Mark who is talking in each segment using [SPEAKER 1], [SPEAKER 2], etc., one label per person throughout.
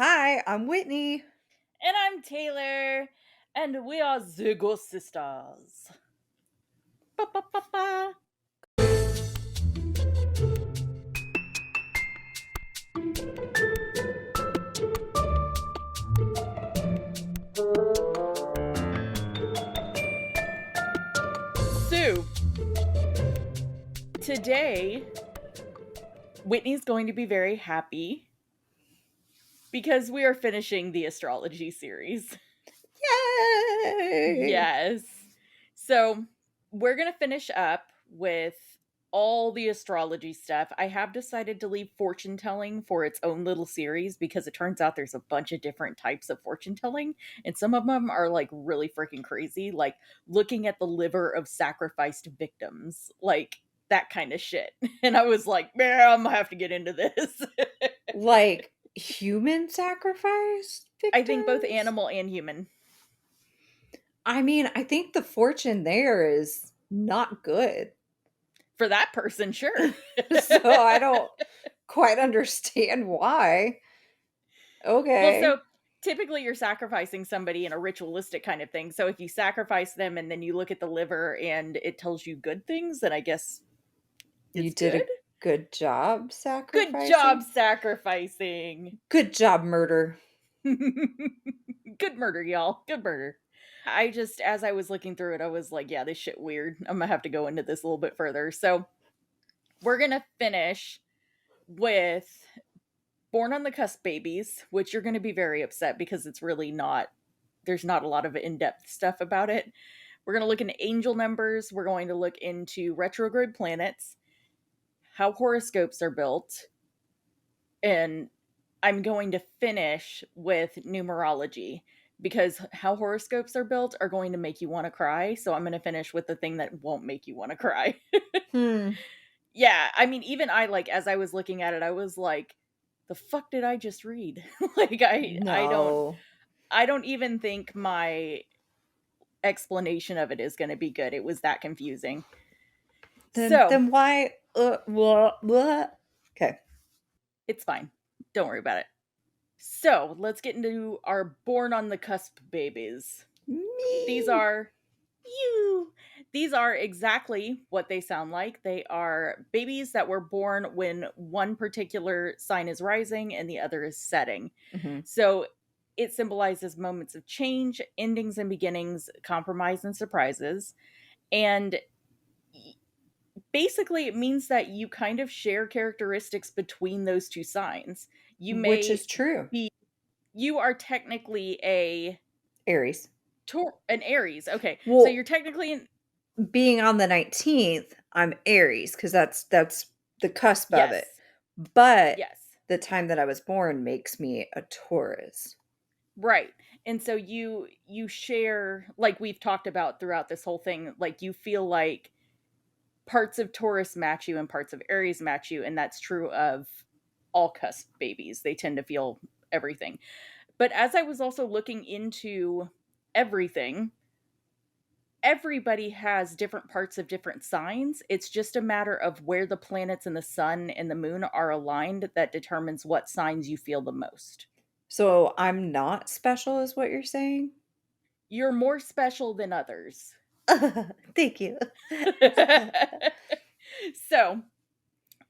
[SPEAKER 1] Hi, I'm Whitney.
[SPEAKER 2] And I'm Taylor, and we are the Ghost Sisters. Ba, ba, ba, ba. So, today, Whitney's going to be very happy because we are finishing the astrology series.
[SPEAKER 1] Yay!
[SPEAKER 2] Yes. So, we're going to finish up with all the astrology stuff. I have decided to leave fortune telling for its own little series because it turns out there's a bunch of different types of fortune telling, and some of them are like really freaking crazy, like looking at the liver of sacrificed victims, like that kind of shit. And I was like, man, I'm gonna have to get into this.
[SPEAKER 1] Like human sacrifice
[SPEAKER 2] I think both
[SPEAKER 1] victims?
[SPEAKER 2] animal and human.
[SPEAKER 1] I mean, I think the fortune there is not good.
[SPEAKER 2] For that person, sure.
[SPEAKER 1] So I don't quite understand why.
[SPEAKER 2] Well,
[SPEAKER 1] Okay.
[SPEAKER 2] so typically you're sacrificing somebody in a ritualistic kind of thing. So if you sacrifice them and then you look at the liver and it tells you good things, then I guess
[SPEAKER 1] You
[SPEAKER 2] it's
[SPEAKER 1] did
[SPEAKER 2] good.
[SPEAKER 1] a good job
[SPEAKER 2] Good job
[SPEAKER 1] sacrificing.
[SPEAKER 2] sacrificing.
[SPEAKER 1] Good job, murder.
[SPEAKER 2] Good murder, y'all. Good murder. I just, as I was looking through it, I was like, yeah, this shit weird. I'm gonna have to go into this a little bit further. So we're gonna finish with Born on the Cusp babies, which you're gonna be very upset because it's really not, there's not a lot of in-depth stuff about it. We're going to look into angel numbers. We're going to look into retrograde planets, how horoscopes are built, and I'm going to finish with numerology because how horoscopes are built are going to make you want to cry. So I'm going to finish with the thing that won't make you want to cry.
[SPEAKER 1] Hmm.
[SPEAKER 2] Yeah, I mean, even I, like, as I was looking at it, I was like, the fuck did I just read? Like,
[SPEAKER 1] No.
[SPEAKER 2] I don't even think my explanation of it is going to be good. It was that confusing. So,
[SPEAKER 1] Then why what? Okay.
[SPEAKER 2] it's fine. Don't worry about it. So, let's get into our born on the cusp babies. These
[SPEAKER 1] Me.
[SPEAKER 2] are you. These are exactly what they sound like. They are babies that were born when one particular sign is rising and the other is setting.
[SPEAKER 1] Mhm.
[SPEAKER 2] So, it symbolizes moments of change, endings and beginnings, compromise and surprises. And basically it means that you kind of share characteristics between those two signs. You
[SPEAKER 1] Which
[SPEAKER 2] may
[SPEAKER 1] is true.
[SPEAKER 2] be, you are technically a
[SPEAKER 1] Aries.
[SPEAKER 2] an Aries. Okay. So
[SPEAKER 1] Well,
[SPEAKER 2] you're technically an,
[SPEAKER 1] being on the 19th, I'm Aries because that's the cusp of it.
[SPEAKER 2] yes.
[SPEAKER 1] But
[SPEAKER 2] Yes.
[SPEAKER 1] the time that I was born makes me a Taurus.
[SPEAKER 2] Right. And so you share, like we've talked about throughout this whole thing, like you feel like parts of Taurus match you and parts of Aries match you, and that's true of all cusp babies. They tend to feel everything. But as I was also looking into everything, everybody has different parts of different signs. It's just a matter of where the planets and the sun and the moon are aligned that determines what signs you feel the most.
[SPEAKER 1] So I'm not special, is what you're saying?
[SPEAKER 2] You're more special than others.
[SPEAKER 1] Thank you.
[SPEAKER 2] So,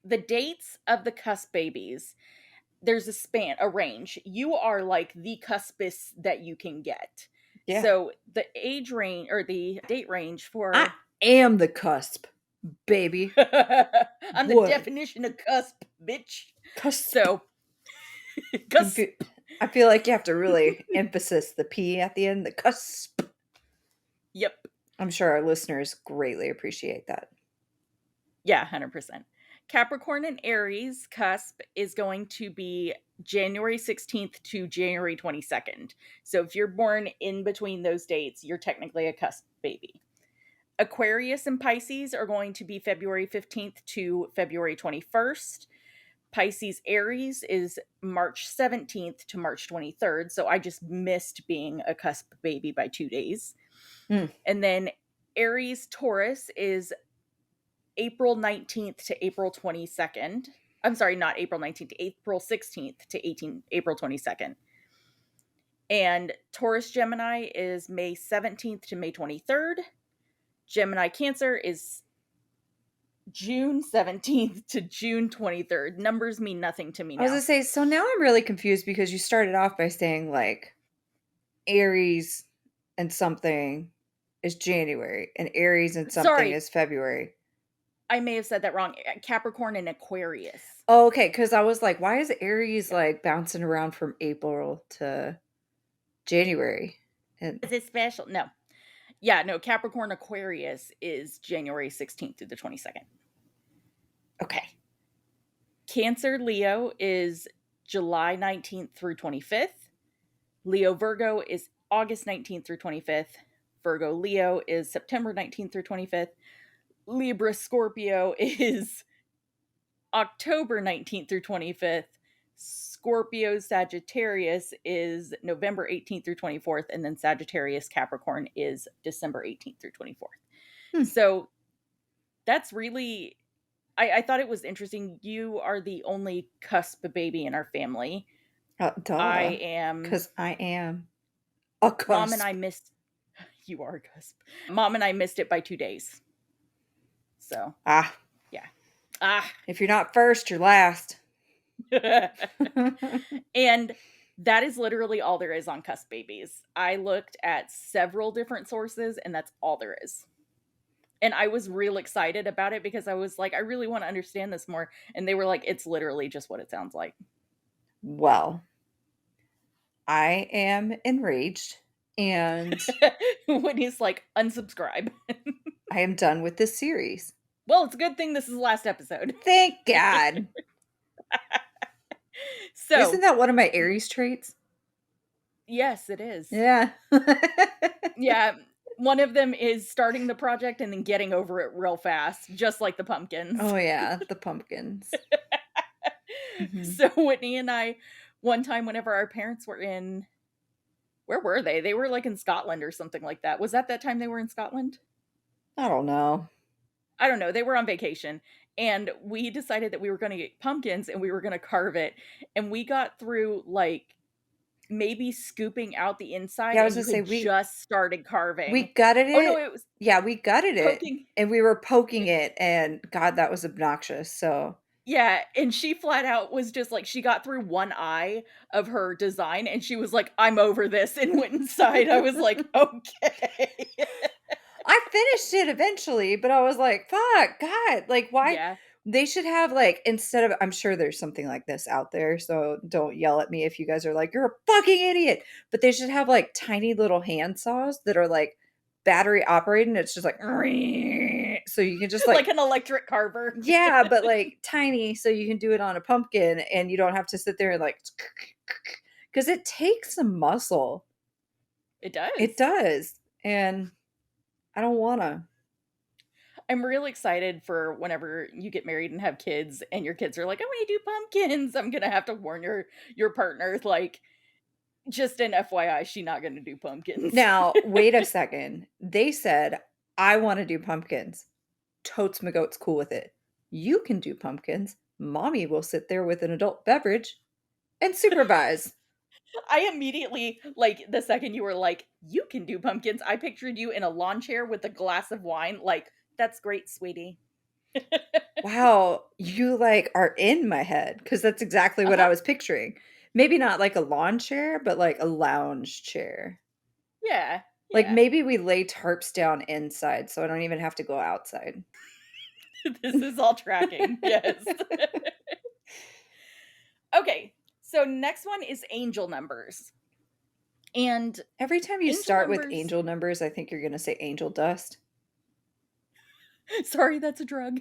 [SPEAKER 2] the dates of the cusp babies, there's a span, a range. You are like the cuspest that you can get.
[SPEAKER 1] Yeah.
[SPEAKER 2] So, the age range or the date range
[SPEAKER 1] I
[SPEAKER 2] for
[SPEAKER 1] am the cusp, baby.
[SPEAKER 2] I'm the
[SPEAKER 1] What?
[SPEAKER 2] definition of cusp, bitch.
[SPEAKER 1] Cusp.
[SPEAKER 2] So,
[SPEAKER 1] You
[SPEAKER 2] cusp.
[SPEAKER 1] feel, I feel like you have to really emphasize the P at the end, the cusp.
[SPEAKER 2] Yep.
[SPEAKER 1] I'm sure our listeners greatly appreciate that.
[SPEAKER 2] Yeah, 100%. Capricorn and Aries cusp is going to be January 16th to January 22nd. So if you're born in between those dates, you're technically a cusp baby. Aquarius and Pisces are going to be February 15th to February 21st. Pisces Aries is March 17th to March 23rd. So I just missed being a cusp baby by 2 days.
[SPEAKER 1] Mm.
[SPEAKER 2] And then Aries Taurus is April 19th to April 22nd. I'm sorry, not April 19th, April 16th to April 22nd. And Taurus Gemini is May 17th to May 23rd. Gemini Cancer is June 17th to June 23rd. Numbers mean nothing to me
[SPEAKER 1] I was gonna
[SPEAKER 2] now.
[SPEAKER 1] say, so now I'm really confused because you started off by saying like Aries and something is January and Aries and something
[SPEAKER 2] Sorry,
[SPEAKER 1] is February.
[SPEAKER 2] I may have said that wrong. Capricorn and Aquarius.
[SPEAKER 1] Oh, okay, because I was like, why is Aries
[SPEAKER 2] Yeah.
[SPEAKER 1] like bouncing around from April to January? And
[SPEAKER 2] Is it special? No. Yeah, no, Capricorn Aquarius is January 16th through the 22nd. Okay. Cancer Leo is July 19th through 25th. Leo Virgo is August 19th through 25th. Virgo Leo is September 19th through 25th. Libra Scorpio is October 19th through 25th. Scorpio Sagittarius is November 18th through 24th. And then Sagittarius Capricorn is December 18th through 24th.
[SPEAKER 1] hmm,
[SPEAKER 2] So that's really, I thought it was interesting. You are the only cusp baby in our family. I
[SPEAKER 1] duh,
[SPEAKER 2] am,
[SPEAKER 1] because I am a
[SPEAKER 2] mom and I
[SPEAKER 1] cusp.
[SPEAKER 2] missed, you are a cusp. Mom and I missed it by 2 days. So,
[SPEAKER 1] Ah,
[SPEAKER 2] yeah. Ah.
[SPEAKER 1] if you're not first, you're last.
[SPEAKER 2] And that is literally all there is on cusp babies. I looked at several different sources, and that's all there is. And I was real excited about it because I was like, I really want to understand this more. And they were like, it's literally just what it sounds like.
[SPEAKER 1] Well, I am enraged and
[SPEAKER 2] When he's like, unsubscribe.
[SPEAKER 1] I am done with this series.
[SPEAKER 2] Well, it's a good thing this is the last episode.
[SPEAKER 1] Thank God. Isn't
[SPEAKER 2] So,
[SPEAKER 1] that one of my Aries traits?
[SPEAKER 2] yes, it is.
[SPEAKER 1] Yeah.
[SPEAKER 2] Yeah. One of them is starting the project and then getting over it real fast, just like the pumpkins.
[SPEAKER 1] Oh, yeah, the pumpkins. Mhm.
[SPEAKER 2] So Whitney and I, one time, whenever our parents were in, where were they? They were like in Scotland or something like that. Was that time they were in Scotland?
[SPEAKER 1] I don't know.
[SPEAKER 2] I don't know. They were on vacation, and we decided that we were going to get pumpkins and we were going to carve it. And we got through like maybe scooping out the inside,
[SPEAKER 1] Yeah, I was
[SPEAKER 2] and
[SPEAKER 1] gonna
[SPEAKER 2] you
[SPEAKER 1] say
[SPEAKER 2] had just started
[SPEAKER 1] we
[SPEAKER 2] carving.
[SPEAKER 1] gutted
[SPEAKER 2] Oh no,
[SPEAKER 1] it.
[SPEAKER 2] it was
[SPEAKER 1] Yeah, we gutted it
[SPEAKER 2] poking.
[SPEAKER 1] and we were poking it and God, that was obnoxious. So,
[SPEAKER 2] Yeah, and she flat out was just like she got through one eye of her design and she was like, "I'm over this," and went inside. I was like, "Okay."
[SPEAKER 1] I finished it eventually, but I was like, "Fuck, God, like why
[SPEAKER 2] Yeah.
[SPEAKER 1] they should have like instead of I'm sure there's something like this out there, so don't yell at me if you guys are like, "You're a fucking idiot." But they should have like tiny little hand saws that are like battery operated. It's just like so you can just
[SPEAKER 2] Like
[SPEAKER 1] like
[SPEAKER 2] an electric carver.
[SPEAKER 1] yeah, but like tiny so you can do it on a pumpkin and you don't have to sit there and like because it takes some muscle.
[SPEAKER 2] It
[SPEAKER 1] It
[SPEAKER 2] does.
[SPEAKER 1] does. And I don't wanna.
[SPEAKER 2] I'm real excited for whenever you get married and have kids and your kids are like, "I want to do pumpkins." I'm going to have to warn your partner like just an FYI, she not going to do pumpkins.
[SPEAKER 1] Now, wait a second. They said, "I wanna do pumpkins." Totes my goat's cool with it. You can do pumpkins. Mommy will sit there with an adult beverage and supervise.
[SPEAKER 2] I immediately, like, the second you were like, "You can do pumpkins," I pictured you in a lawn chair with a glass of wine, like, "That's great, sweetie."
[SPEAKER 1] Wow, you, like, are in my head because that's exactly what I
[SPEAKER 2] Uh-huh.
[SPEAKER 1] was picturing. Maybe not like a lawn chair, but like a lounge chair.
[SPEAKER 2] Yeah,
[SPEAKER 1] Like,
[SPEAKER 2] yeah.
[SPEAKER 1] maybe we lay tarps down inside so I don't even have to go outside.
[SPEAKER 2] This is all tracking, yes. Okay, so next one is angel numbers, and
[SPEAKER 1] Every time you
[SPEAKER 2] angel
[SPEAKER 1] start with
[SPEAKER 2] numbers
[SPEAKER 1] angel numbers, I think you're gonna say angel dust.
[SPEAKER 2] sorry, that's a drug.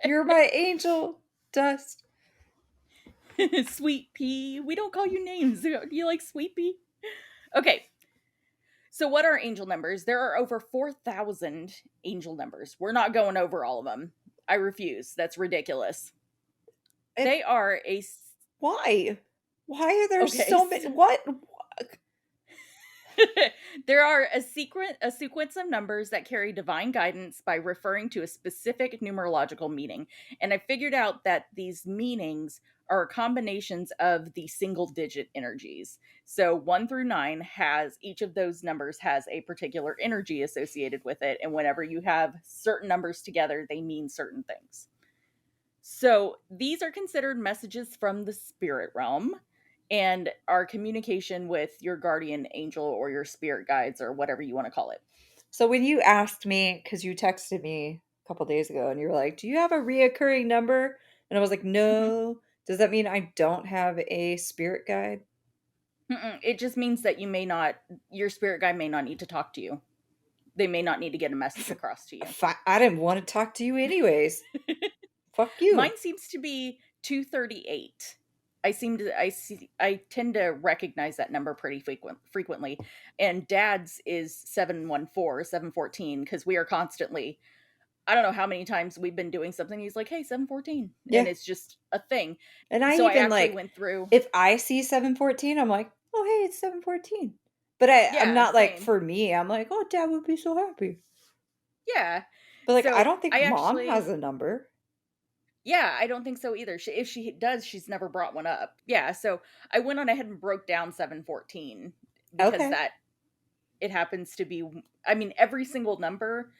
[SPEAKER 1] You're my angel dust.
[SPEAKER 2] Sweet pea, we don't call you names. Do you like Sweet pea? Okay, so what are angel numbers? There are over 4,000 angel numbers. We're not going over all of them. I refuse. That's ridiculous.
[SPEAKER 1] It
[SPEAKER 2] They are
[SPEAKER 1] why? Why are there
[SPEAKER 2] okay.
[SPEAKER 1] so many what?
[SPEAKER 2] There are a sequence of numbers that carry divine guidance by referring to a specific numerological meaning. And I figured out that these meanings are combinations of the single digit energies. So 1 through 9 has each of those numbers has a particular energy associated with it, and whenever you have certain numbers together, they mean certain things. So these are considered messages from the spirit realm and our communication with your guardian angel or your spirit guides or whatever you want to call it.
[SPEAKER 1] So when you asked me, because you texted me a couple days ago and you were like, "Do you have a reoccurring number?" And I was like,
[SPEAKER 2] Mhm.
[SPEAKER 1] "No." Does that mean I don't have a spirit guide?
[SPEAKER 2] Mm-mm. It just means that your spirit guide may not need to talk to you. They may not need to get a message
[SPEAKER 1] F-
[SPEAKER 2] across to you.
[SPEAKER 1] I didn't want to talk to you anyways. Fuck you.
[SPEAKER 2] Mine seems to be 238. I tend to recognize that number pretty frequently. And dad's is 714, 714, because we are constantly, I don't know how many times we've been doing something. He's like, "Hey, 714," and
[SPEAKER 1] Yeah.
[SPEAKER 2] it's just a thing.
[SPEAKER 1] And I
[SPEAKER 2] So I
[SPEAKER 1] even
[SPEAKER 2] actually
[SPEAKER 1] like,
[SPEAKER 2] went through.
[SPEAKER 1] if I see 714, I'm like, "Oh, hey, it's 714." But I'm
[SPEAKER 2] Yeah,
[SPEAKER 1] not like,
[SPEAKER 2] same.
[SPEAKER 1] for me, I'm like, "Oh, dad would be so happy."
[SPEAKER 2] Yeah.
[SPEAKER 1] But like, I
[SPEAKER 2] So
[SPEAKER 1] don't think
[SPEAKER 2] I
[SPEAKER 1] mom has
[SPEAKER 2] actually,
[SPEAKER 1] a number.
[SPEAKER 2] yeah, I don't think so either. If she does, she's never brought one up. Yeah. So I went on ahead and broke down 714 because
[SPEAKER 1] Okay.
[SPEAKER 2] that it happens to be, I mean, every single number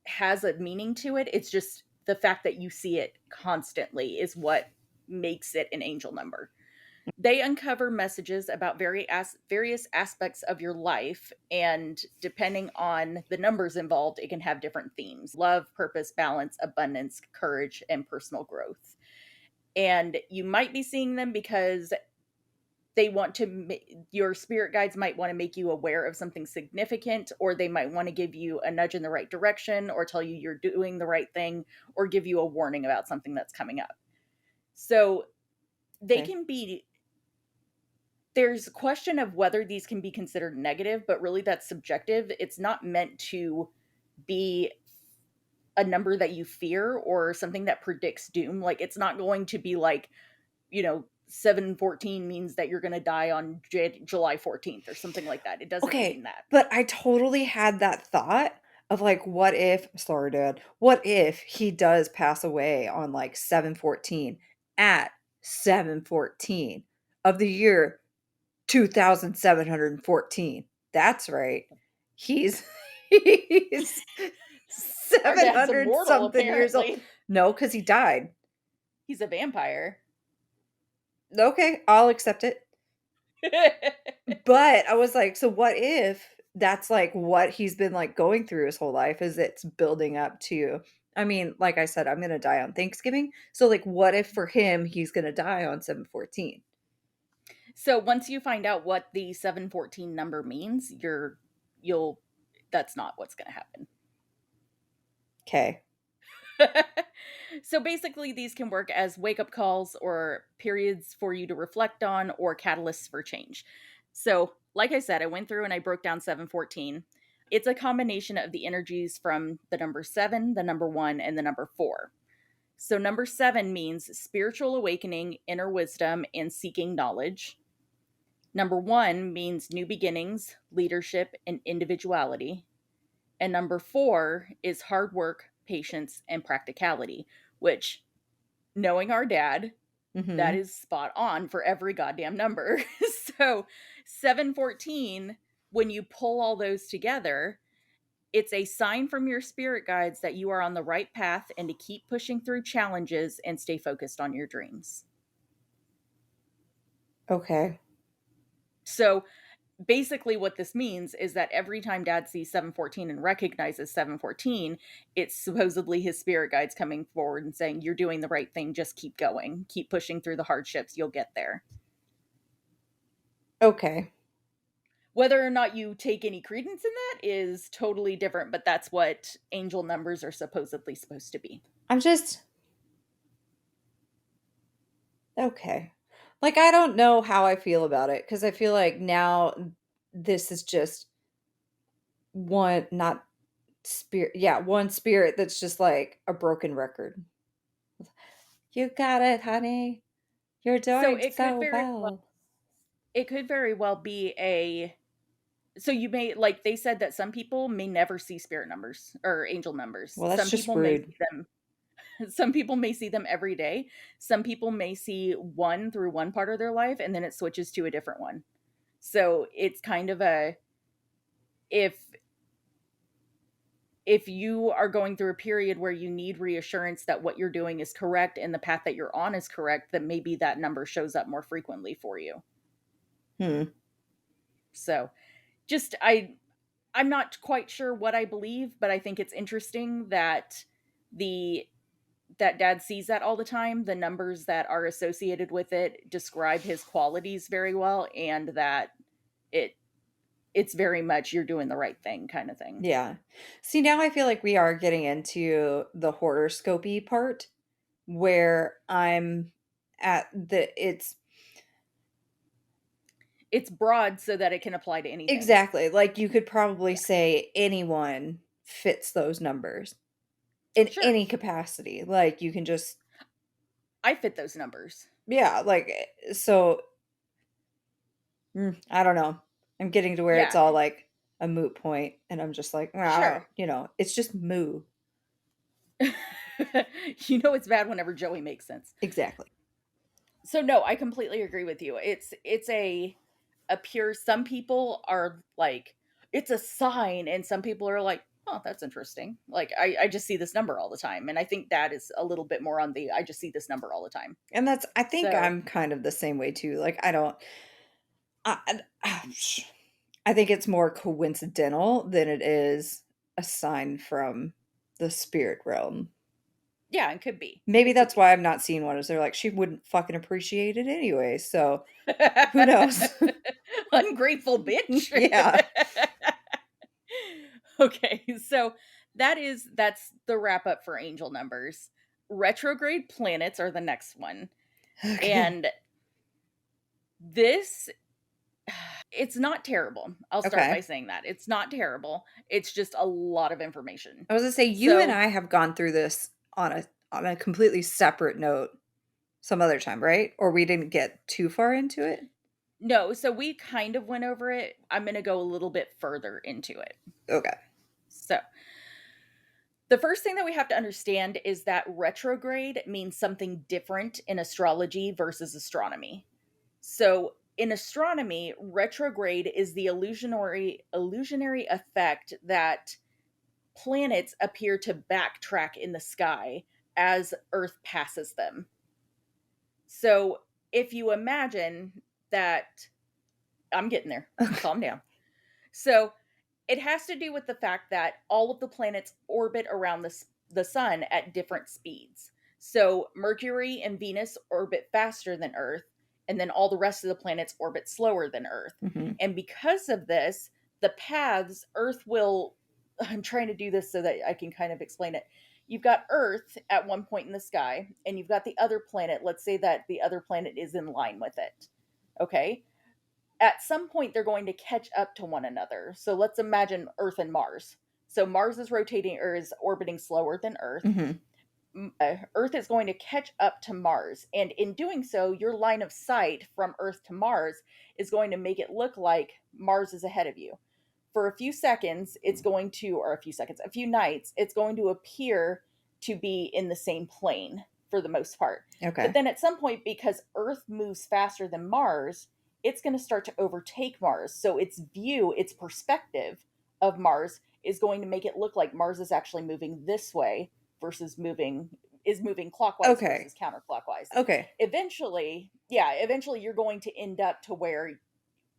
[SPEAKER 2] has a meaning to it. It's just the fact that you see it constantly is what makes it an angel number. They uncover messages about various aspects of your life, and depending on the numbers involved, it can have different themes: love, purpose, balance, abundance, courage, and personal growth. And you might be seeing them because your spirit guides might want to make you aware of something significant, or they might want to give you a nudge in the right direction, or tell you you're doing the right thing, or give you a warning about something that's coming up. So they
[SPEAKER 1] Okay.
[SPEAKER 2] can be there's a question of whether these can be considered negative, but really that's subjective. It's not meant to be a number that you fear or something that predicts doom. Like, it's not going to be like, 714 means that you're going to die on July 14th or something like that. It doesn't
[SPEAKER 1] Okay,
[SPEAKER 2] mean that.
[SPEAKER 1] but I totally had that thought of like, what if, sorry, Dad, what if he does pass away on like 714 at 714 of the year 2714? That's right. He's he's
[SPEAKER 2] Our dad's
[SPEAKER 1] 700
[SPEAKER 2] immortal,
[SPEAKER 1] something years old.
[SPEAKER 2] apparently.
[SPEAKER 1] No, because he died.
[SPEAKER 2] He's a vampire.
[SPEAKER 1] Okay, I'll accept it. But I was like, so what if that's like what he's been like going through his whole life is it's building up to, I mean, like I said, I'm gonna die on Thanksgiving. So like what if for him he's gonna die on 714?
[SPEAKER 2] So once you find out what the 714 number means, you'll that's not what's going to happen.
[SPEAKER 1] Okay.
[SPEAKER 2] So basically, these can work as wake up calls or periods for you to reflect on or catalysts for change. So, like I said, I went through and I broke down 714. It's a combination of the energies from the number 7, the number 1, and the number 4. So, number 7 means spiritual awakening, inner wisdom, and seeking knowledge. Number 1 means new beginnings, leadership, and individuality. And number 4 is hard work, patience, and practicality, which, knowing our dad, that
[SPEAKER 1] Mhm.
[SPEAKER 2] is spot on for every goddamn number. So 714, when you pull all those together, it's a sign from your spirit guides that you are on the right path and to keep pushing through challenges and stay focused on your dreams.
[SPEAKER 1] Okay.
[SPEAKER 2] So basically what this means is that every time dad sees 714 and recognizes 714, it's supposedly his spirit guides coming forward and saying, "You're doing the right thing, just keep going, keep pushing through the hardships, you'll get there."
[SPEAKER 1] Okay.
[SPEAKER 2] Whether or not you take any credence in that is totally different, but that's what angel numbers are supposedly supposed to be.
[SPEAKER 1] I'm just okay. Like I don't know how I feel about it because I feel like now this is just one not spirit, yeah, one spirit that's just like a broken record. You got it, honey. You're
[SPEAKER 2] So
[SPEAKER 1] doing so well.
[SPEAKER 2] it could very well be a So you may, like they said that some people may never see spirit numbers or angel numbers.
[SPEAKER 1] Well, that's
[SPEAKER 2] Some
[SPEAKER 1] just
[SPEAKER 2] people may
[SPEAKER 1] rude.
[SPEAKER 2] see them. Some people may see them every day. Some people may see one through one part of their life and then it switches to a different one. So it's kind of a, if if you are going through a period where you need reassurance that what you're doing is correct and the path that you're on is correct, then maybe that number shows up more frequently for you.
[SPEAKER 1] Hmm.
[SPEAKER 2] So just I'm not quite sure what I believe, but I think it's interesting that the that dad sees that all the time. The numbers that are associated with it describe his qualities very well, and that it it's very much you're doing the right thing kind of thing.
[SPEAKER 1] Yeah. See, now I feel like we are getting into the horoscopy part where I'm at the
[SPEAKER 2] It's broad so that it can apply to anything.
[SPEAKER 1] exactly like you could probably
[SPEAKER 2] Yeah.
[SPEAKER 1] say anyone fits those numbers in
[SPEAKER 2] Sure.
[SPEAKER 1] any capacity. Like you can just,
[SPEAKER 2] I fit those numbers.
[SPEAKER 1] yeah, like so I don't know. I'm getting to where it's
[SPEAKER 2] Yeah.
[SPEAKER 1] all like a moot point and I'm just like,
[SPEAKER 2] Sure.
[SPEAKER 1] it's just moo.
[SPEAKER 2] You know it's bad whenever Joey makes sense.
[SPEAKER 1] Exactly.
[SPEAKER 2] So no, I completely agree with you. It's a pure, some people are like it's a sign and some people are like, oh, that's interesting. Like I just see this number all the time. And I think that is a little bit more on the I just see this number all the time.
[SPEAKER 1] And I think
[SPEAKER 2] So
[SPEAKER 1] I'm kind of the same way too. Like I don't I think it's more coincidental than it is a sign from the spirit realm.
[SPEAKER 2] yeah, it could be.
[SPEAKER 1] Maybe
[SPEAKER 2] It could
[SPEAKER 1] that's
[SPEAKER 2] be.
[SPEAKER 1] why I'm not seeing one, is they're like, she wouldn't fucking appreciate it anyway. So who knows?
[SPEAKER 2] Ungrateful bitch.
[SPEAKER 1] Yeah.
[SPEAKER 2] Okay, so that's the wrap up for angel numbers. Retrograde planets are the next one.
[SPEAKER 1] Okay.
[SPEAKER 2] And this it's not terrible. I'll start by
[SPEAKER 1] Okay.
[SPEAKER 2] saying that. It's not terrible. It's just a lot of information.
[SPEAKER 1] I was gonna say you and
[SPEAKER 2] So,
[SPEAKER 1] I have gone through this on a completely separate note some other time, right? Or we didn't get too far into it?
[SPEAKER 2] no, so we kind of went over it. I'm going to go a little bit further into it.
[SPEAKER 1] Okay.
[SPEAKER 2] So, the first thing that we have to understand is that retrograde means something different in astrology versus astronomy. So, in astronomy, retrograde is the illusionary effect that planets appear to backtrack in the sky as Earth passes them. So if you imagine that, I'm getting there, calm down. So it has to do with the fact that all of the planets orbit around the sun at different speeds. So Mercury and Venus orbit faster than Earth, and then all the rest of the planets orbit slower than Earth.
[SPEAKER 1] Mhm.
[SPEAKER 2] And because of this, the paths Earth will, I'm trying to do this so that I can kind of explain it. You've got Earth at one point in the sky, and you've got the other planet. Let's say that the other planet is in line with it. Okay, at some point they're going to catch up to one another. So let's imagine Earth and Mars. So Mars is rotating or is orbiting slower than Earth.
[SPEAKER 1] Mhm.
[SPEAKER 2] Earth is going to catch up to Mars. And in doing so, your line of sight from Earth to Mars is going to make it look like Mars is ahead of you. For a few seconds, it's going to, or a few seconds, a few nights, it's going to appear to be in the same plane for the most part. But
[SPEAKER 1] Okay.
[SPEAKER 2] then at some point, because Earth moves faster than Mars, it's going to start to overtake Mars. So its view, its perspective of Mars is going to make it look like Mars is actually moving this way versus moving clockwise
[SPEAKER 1] Okay.
[SPEAKER 2] versus counterclockwise.
[SPEAKER 1] Okay.
[SPEAKER 2] Eventually you're going to end up to where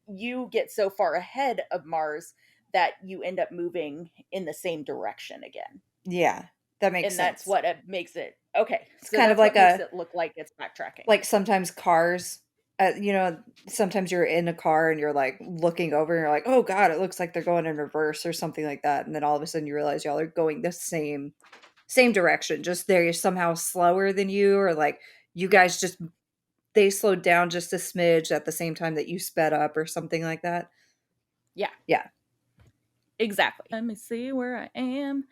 [SPEAKER 2] you get so far ahead of Mars that you end up moving in the same direction again.
[SPEAKER 1] Yeah. That makes
[SPEAKER 2] And that's
[SPEAKER 1] sense.
[SPEAKER 2] what it makes it okay.
[SPEAKER 1] It's
[SPEAKER 2] So
[SPEAKER 1] kind of
[SPEAKER 2] that's what
[SPEAKER 1] like
[SPEAKER 2] makes
[SPEAKER 1] a
[SPEAKER 2] it look like it's backtracking.
[SPEAKER 1] like sometimes cars sometimes you're in a car and you're like looking over and you're like, oh god, it looks like they're going in reverse or something like that, and then all of a sudden you realize y'all are going the same direction, just they're somehow slower than you, or like you guys just they slowed down just a smidge at the same time that you sped up or something like that.
[SPEAKER 2] Yeah,
[SPEAKER 1] Yeah.
[SPEAKER 2] exactly. Let me see where I am.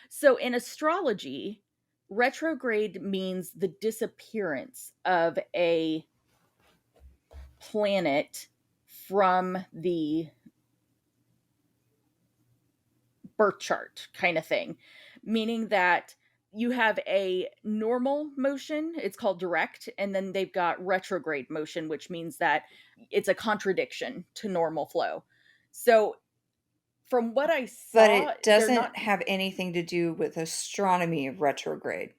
[SPEAKER 2] So in astrology, retrograde means the disappearance of a planet from the birth chart kind of thing, meaning that you have a normal motion, it's called direct, and then they've got retrograde motion, which means that it's a contradiction to normal flow. So, from what I
[SPEAKER 1] But
[SPEAKER 2] saw,
[SPEAKER 1] it
[SPEAKER 2] they're not,
[SPEAKER 1] doesn't have anything to do with astronomy retrograde.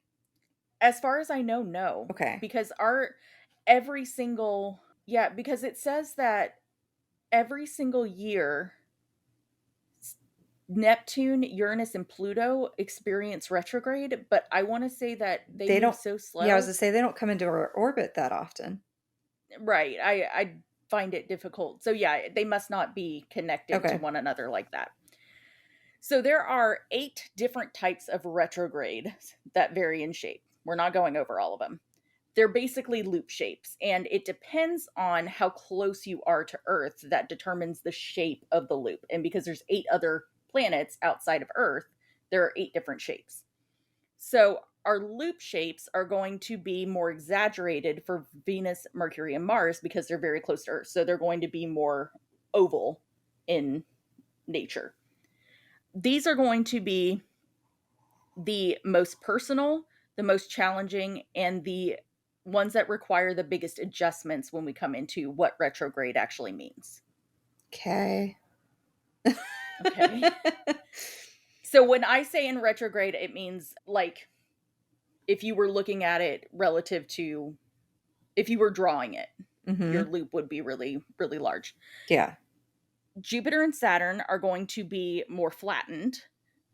[SPEAKER 2] as far as I know, no.
[SPEAKER 1] Okay.
[SPEAKER 2] Because our every single, yeah, because it says that every single year Neptune, Uranus, and Pluto experience retrograde, but I want to say that they
[SPEAKER 1] They
[SPEAKER 2] move
[SPEAKER 1] don't
[SPEAKER 2] so
[SPEAKER 1] Yeah, I was
[SPEAKER 2] slow.
[SPEAKER 1] gonna say they don't come into our orbit that often.
[SPEAKER 2] Right. I find it difficult. So yeah, they must not be connected to
[SPEAKER 1] Okay.
[SPEAKER 2] one another like that. So there are 8 different types of retrograde that vary in shape. We're not going over all of them. They're basically loop shapes, and it depends on how close you are to Earth that determines the shape of the loop. And because there's 8 other planets outside of Earth, there are 8 different shapes. So our loop shapes are going to be more exaggerated for Venus, Mercury, and Mars because they're very close to Earth. So they're going to be more oval in nature. These are going to be the most personal, the most challenging, and the ones that require the biggest adjustments when we come into what retrograde actually means.
[SPEAKER 1] Okay.
[SPEAKER 2] Okay. So when I say in retrograde, it means like if you were looking at it relative to if you were drawing it, your
[SPEAKER 1] Mhm.
[SPEAKER 2] loop would be really, really large.
[SPEAKER 1] Yeah.
[SPEAKER 2] Jupiter and Saturn are going to be more flattened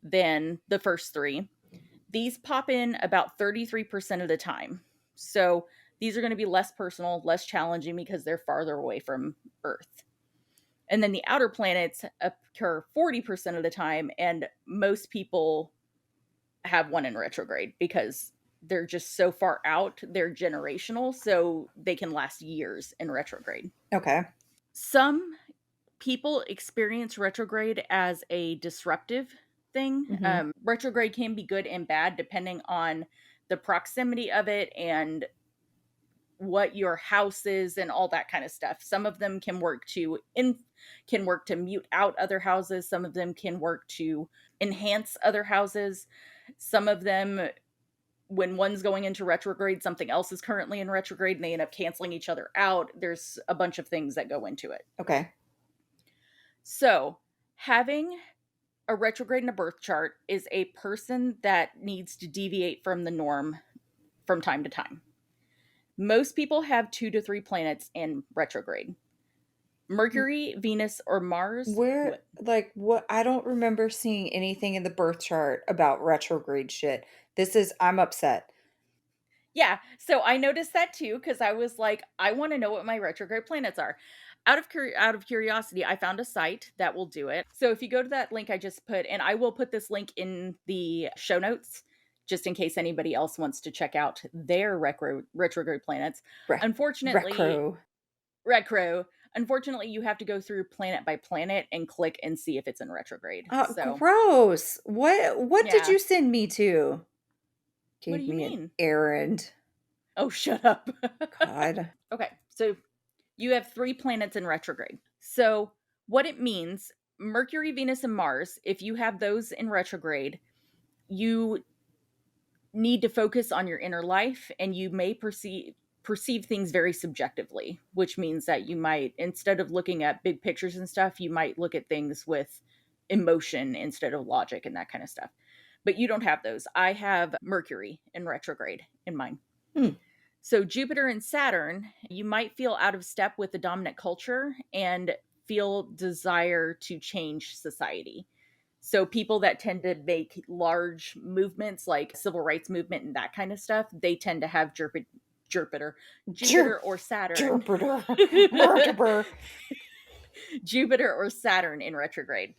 [SPEAKER 2] than the first 3. These pop in about 33% of the time. So these are going to be less personal, less challenging because they're farther away from Earth. And then the outer planets occur 40% of the time, and most people have one in retrograde because they're just so far out, they're generational, so they can last years in retrograde.
[SPEAKER 1] Okay.
[SPEAKER 2] Some people experience retrograde as a disruptive thing.
[SPEAKER 1] Mhm.
[SPEAKER 2] Retrograde can be good and bad depending on the proximity of it and what your house is and all that kind of stuff. Some of them can work to mute out other houses. Some of them can work to enhance other houses. Some of them, when one's going into retrograde, something else is currently in retrograde and they end up canceling each other out. There's a bunch of things that go into it.
[SPEAKER 1] Okay.
[SPEAKER 2] So, having a retrograde in a birth chart is a person that needs to deviate from the norm from time to time. Most people have 2 to 3 planets in retrograde. Mercury, Venus, or Mars.
[SPEAKER 1] Where,
[SPEAKER 2] What?
[SPEAKER 1] like, what I don't remember seeing anything in the birth chart about retrograde shit. I'm upset.
[SPEAKER 2] Yeah, so I noticed that too because I was like, I want to know what my retrograde planets are. Out of curiosity, I found a site that will do it. So if you go to that link I just put, and I will put this link in the show notes, just in case anybody else wants to check out their retrograde planets.
[SPEAKER 1] Re
[SPEAKER 2] Unfortunately,
[SPEAKER 1] Recro.
[SPEAKER 2] retro. Unfortunately, you have to go through planet by planet and click and see if it's in retrograde. So
[SPEAKER 1] Gross. What did
[SPEAKER 2] yeah,
[SPEAKER 1] you send me to?
[SPEAKER 2] what do
[SPEAKER 1] Gave
[SPEAKER 2] you
[SPEAKER 1] me an
[SPEAKER 2] mean?
[SPEAKER 1] errand.
[SPEAKER 2] Oh, shut up.
[SPEAKER 1] God.
[SPEAKER 2] Okay, so you have 3 planets in retrograde. So, what it means Mercury, Venus, and Mars, if you have those in retrograde, you need to focus on your inner life and you may perceive things very subjectively, which means that you might, instead of looking at big pictures and stuff, you might look at things with emotion instead of logic and that kind of stuff. But you don't have those. I have Mercury in retrograde in mine.
[SPEAKER 1] Hmm.
[SPEAKER 2] So, Jupiter and Saturn, you might feel out of step with the dominant culture and feel desire to change society. So, people that tend to make large movements like civil rights movement and that kind of stuff, they tend to have Jupiter,
[SPEAKER 1] Jer
[SPEAKER 2] Jupiter or Saturn,
[SPEAKER 1] Jupiter. Jupiter.
[SPEAKER 2] Jupiter or Saturn in retrograde.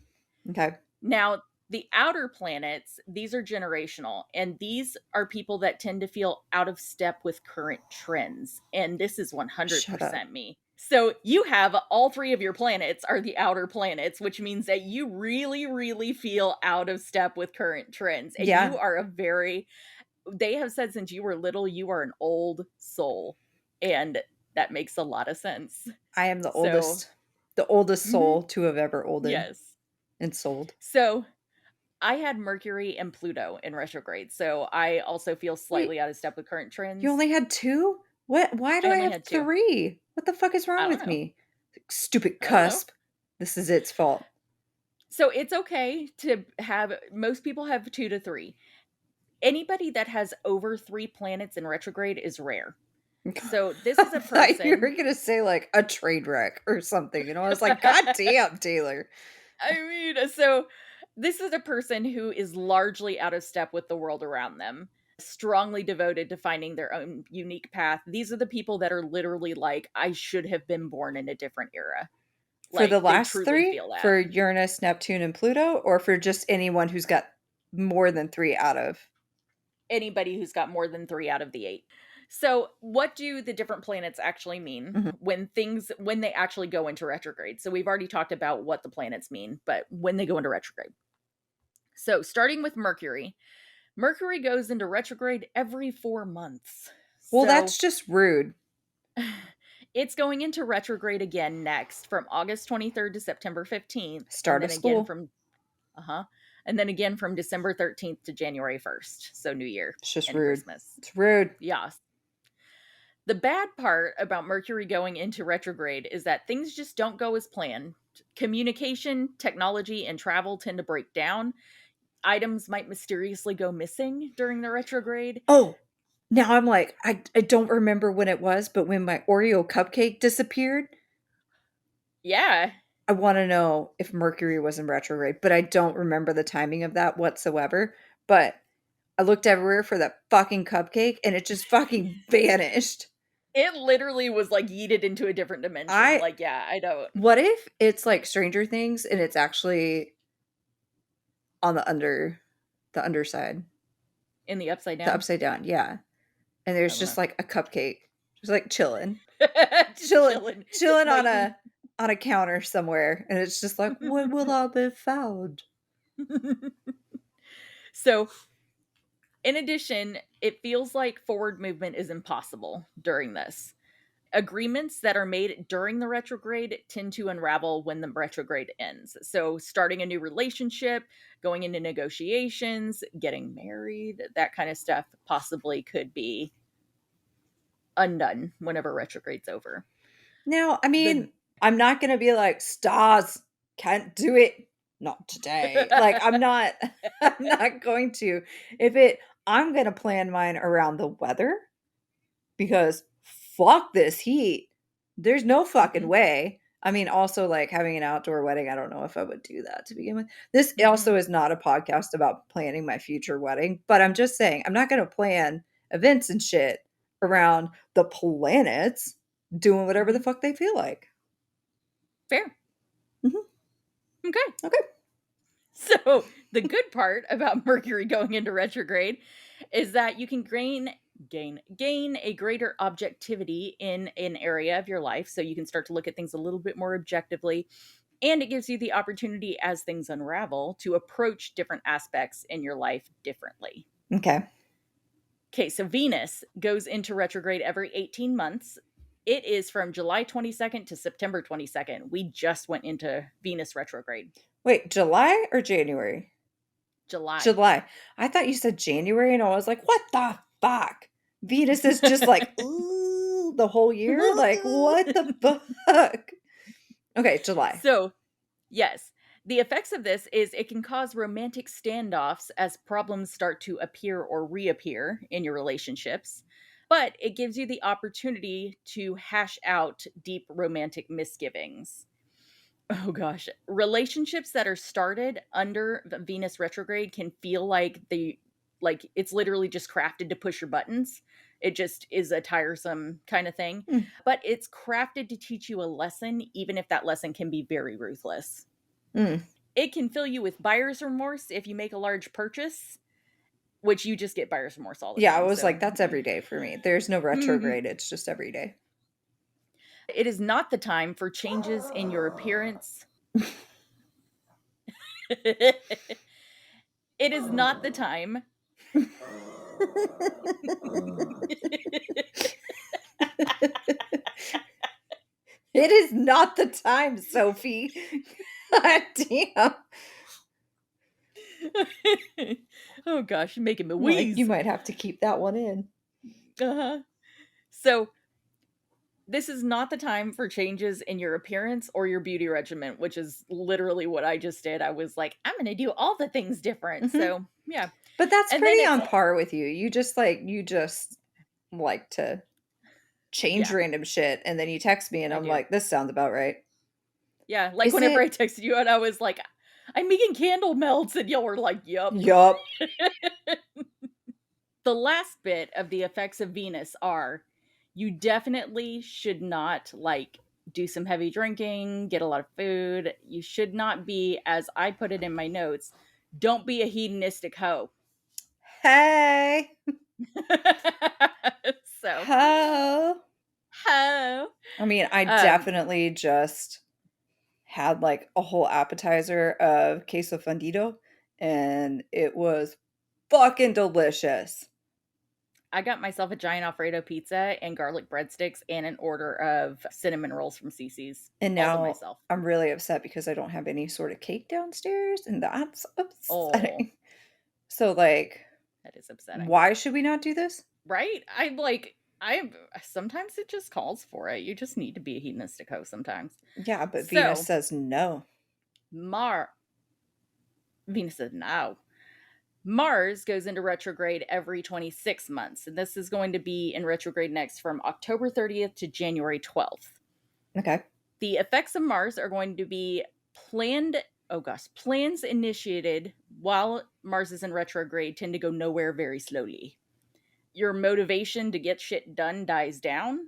[SPEAKER 1] Okay.
[SPEAKER 2] Now, the outer planets, these are generational, and these are people that tend to feel out of step with current trends. And this is
[SPEAKER 1] Shut up.
[SPEAKER 2] 100% me. So you have all 3 of your planets are the outer planets, which means that you really, really feel out of step with current trends. And you
[SPEAKER 1] Yeah,
[SPEAKER 2] are they have said since you were little, you are an old soul. And that makes a lot of sense.
[SPEAKER 1] I am
[SPEAKER 2] So,
[SPEAKER 1] the oldest
[SPEAKER 2] mhm,
[SPEAKER 1] soul to have ever olded
[SPEAKER 2] yes.
[SPEAKER 1] and sold.
[SPEAKER 2] So I had Mercury and Pluto in retrograde, so I also feel
[SPEAKER 1] Wait,
[SPEAKER 2] slightly out of step with current
[SPEAKER 1] you
[SPEAKER 2] trends.
[SPEAKER 1] only had 2? What? Why do
[SPEAKER 2] I
[SPEAKER 1] I
[SPEAKER 2] only
[SPEAKER 1] have
[SPEAKER 2] had 2.
[SPEAKER 1] 3? What the fuck is
[SPEAKER 2] I
[SPEAKER 1] wrong
[SPEAKER 2] don't
[SPEAKER 1] with
[SPEAKER 2] know.
[SPEAKER 1] me? Stupid
[SPEAKER 2] I don't know.
[SPEAKER 1] cusp. This is its fault.
[SPEAKER 2] So it's okay to have most people have 2 to 3. Anybody that has over 3 planets in retrograde is rare. So this
[SPEAKER 1] I
[SPEAKER 2] is a
[SPEAKER 1] thought you were
[SPEAKER 2] person.
[SPEAKER 1] gonna say like a train wreck or something, and I was like, God damn, Taylor.
[SPEAKER 2] So this is a person who is largely out of step with the world around them, strongly devoted to finding their own unique path. These are the people that are literally like, I should have been born in a different era.
[SPEAKER 1] For the
[SPEAKER 2] Like, they
[SPEAKER 1] last
[SPEAKER 2] truly
[SPEAKER 1] 3?
[SPEAKER 2] feel that.
[SPEAKER 1] For Uranus, Neptune, and Pluto, or for just anyone who's got more than 3 out of?
[SPEAKER 2] Anybody who's got more than 3 out of the 8. So, what do the different planets actually mean
[SPEAKER 1] Mhm.
[SPEAKER 2] when they actually go into retrograde? So, we've already talked about what the planets mean, but when they go into retrograde. So, starting with Mercury, Mercury goes into retrograde every 4 months.
[SPEAKER 1] Well,
[SPEAKER 2] So,
[SPEAKER 1] that's just rude.
[SPEAKER 2] it's going into retrograde again next from August 23rd to September 15th, and
[SPEAKER 1] Start of
[SPEAKER 2] then again
[SPEAKER 1] school.
[SPEAKER 2] from and then again from December 13th to January 1st. So New Year
[SPEAKER 1] It's just
[SPEAKER 2] and
[SPEAKER 1] rude.
[SPEAKER 2] Christmas.
[SPEAKER 1] It's rude.
[SPEAKER 2] Yeah. The bad part about Mercury going into retrograde is that things just don't go as planned. Communication, technology, and travel tend to break down. Items might mysteriously go missing during the retrograde.
[SPEAKER 1] Oh, now I'm like, I don't remember when it was, but when my Oreo cupcake disappeared,
[SPEAKER 2] Yeah.
[SPEAKER 1] I want to know if Mercury was in retrograde, but I don't remember the timing of that whatsoever. But I looked everywhere for that fucking cupcake and it just fucking vanished.
[SPEAKER 2] It literally was like yeeted into a different dimension.
[SPEAKER 1] I
[SPEAKER 2] Like, yeah, I don't.
[SPEAKER 1] What if it's like Stranger Things and it's actually on the underside,
[SPEAKER 2] In the upside
[SPEAKER 1] the
[SPEAKER 2] down?
[SPEAKER 1] upside down, yeah. And
[SPEAKER 2] I
[SPEAKER 1] there's
[SPEAKER 2] don't
[SPEAKER 1] just
[SPEAKER 2] know.
[SPEAKER 1] like a cupcake, just like chilling,
[SPEAKER 2] Just chilling,
[SPEAKER 1] chilling
[SPEAKER 2] waiting.
[SPEAKER 1] on a counter somewhere, and it's just like, when will I be found?
[SPEAKER 2] So, in addition, it feels like forward movement is impossible during this. Agreements that are made during the retrograde tend to unravel when the retrograde ends. So, starting a new relationship, going into negotiations, getting married, that kind of stuff possibly could be undone whenever retrograde's over.
[SPEAKER 1] Now, I
[SPEAKER 2] The
[SPEAKER 1] mean, I'm not gonna be like, stars can't do it, not today. Like, I'm not, I'm not going to. If it, I'm gonna plan mine around the weather because fuck this heat. There's no fucking
[SPEAKER 2] Mhm,
[SPEAKER 1] way. I mean, also like having an outdoor wedding, I don't know if I would do that to begin with. This
[SPEAKER 2] mhm,
[SPEAKER 1] also is not a podcast about planning my future wedding, but I'm just saying I'm not going to plan events and shit around the planets doing whatever the
[SPEAKER 2] mhm.
[SPEAKER 1] fuck they feel like.
[SPEAKER 2] Fair.
[SPEAKER 1] Mhm.
[SPEAKER 2] Okay.
[SPEAKER 1] Okay.
[SPEAKER 2] So, the good part about Mercury going into retrograde is that you can gain a greater objectivity in an area of your life, so you can start to look at things a little bit more objectively, and it gives you the opportunity as things unravel to approach different aspects in your life differently.
[SPEAKER 1] Okay.
[SPEAKER 2] Okay, so Venus goes into retrograde every 18 months. It is from July 22nd to September 22nd. We just went into Venus retrograde.
[SPEAKER 1] Wait, July or January?
[SPEAKER 2] July.
[SPEAKER 1] July. I thought you said January, and I was like, what the fuck? Venus is just like, ooh, the whole year? Like, what the fuck? Okay, July.
[SPEAKER 2] So, yes, the effects of this is it can cause romantic standoffs as problems start to appear or reappear in your relationships, but it gives you the opportunity to hash out deep romantic misgivings. Oh gosh, relationships that are started under the Venus retrograde can feel like it's literally just crafted to push your buttons. It just is a tiresome kind of thing,
[SPEAKER 1] Mm,
[SPEAKER 2] but it's crafted to teach you a lesson even if that lesson can be very ruthless.
[SPEAKER 1] mm.
[SPEAKER 2] It can fill you with buyer's remorse if you make a large purchase, which you just get buyer's remorse all the
[SPEAKER 1] Yeah, I
[SPEAKER 2] time.
[SPEAKER 1] was like,
[SPEAKER 2] So,
[SPEAKER 1] that's every day for me. There's no
[SPEAKER 2] it
[SPEAKER 1] retrograde. It's just every day.
[SPEAKER 2] is not the time for changes in your appearance. It is not the time.
[SPEAKER 1] It is not the time, Sophie. God damn.
[SPEAKER 2] Oh gosh, you're making me
[SPEAKER 1] Like, you
[SPEAKER 2] wheeze.
[SPEAKER 1] might have to keep that one in.
[SPEAKER 2] Uh-huh. So this is not the time for changes in your appearance or your beauty regimen, which is literally what I just did. I was like, I'm gonna do all the things different.
[SPEAKER 1] Mhm.
[SPEAKER 2] So yeah.
[SPEAKER 1] But that's
[SPEAKER 2] And then
[SPEAKER 1] pretty
[SPEAKER 2] it's
[SPEAKER 1] on par with you. You just like to change
[SPEAKER 2] yeah,
[SPEAKER 1] random shit, and then you text me, and
[SPEAKER 2] I
[SPEAKER 1] I'm
[SPEAKER 2] do.
[SPEAKER 1] like, "This sounds about right."
[SPEAKER 2] Yeah, like
[SPEAKER 1] Is
[SPEAKER 2] whenever
[SPEAKER 1] it?
[SPEAKER 2] I texted you and I was like, I'm making candle melts, and y'all were like, Yup.
[SPEAKER 1] Yup.
[SPEAKER 2] The last bit of the effects of Venus are you definitely should not like do some heavy drinking, get a lot of food. You should not be, as I put it in my notes, don't be a hedonistic hoe.
[SPEAKER 1] Hey.
[SPEAKER 2] So,
[SPEAKER 1] Ho.
[SPEAKER 2] hoe.
[SPEAKER 1] I mean, I
[SPEAKER 2] Um,
[SPEAKER 1] definitely just had, like, a whole appetizer of queso fundido, and it was fucking delicious.
[SPEAKER 2] I got myself a giant Alfredo pizza and garlic breadsticks and an order of cinnamon rolls from Cece's,
[SPEAKER 1] And
[SPEAKER 2] all to
[SPEAKER 1] now
[SPEAKER 2] myself.
[SPEAKER 1] I'm really upset because I don't have any sort of cake downstairs, and that's
[SPEAKER 2] Oh,
[SPEAKER 1] upsetting. So, like,
[SPEAKER 2] that is upsetting.
[SPEAKER 1] why should we not do this?
[SPEAKER 2] Right? I sometimes it just calls for it. You just need to be a hedonistic hoe sometimes.
[SPEAKER 1] Yeah, but Venus
[SPEAKER 2] So,
[SPEAKER 1] says no.
[SPEAKER 2] Mar Venus said no. Mars goes into retrograde every 26 months, and this is going to be in retrograde next from October 30th to January 12th.
[SPEAKER 1] Okay.
[SPEAKER 2] The effects of Mars are going to be planned, oh gosh, plans initiated while Mars is in retrograde tend to go nowhere very slowly. Your motivation to get shit done dies down,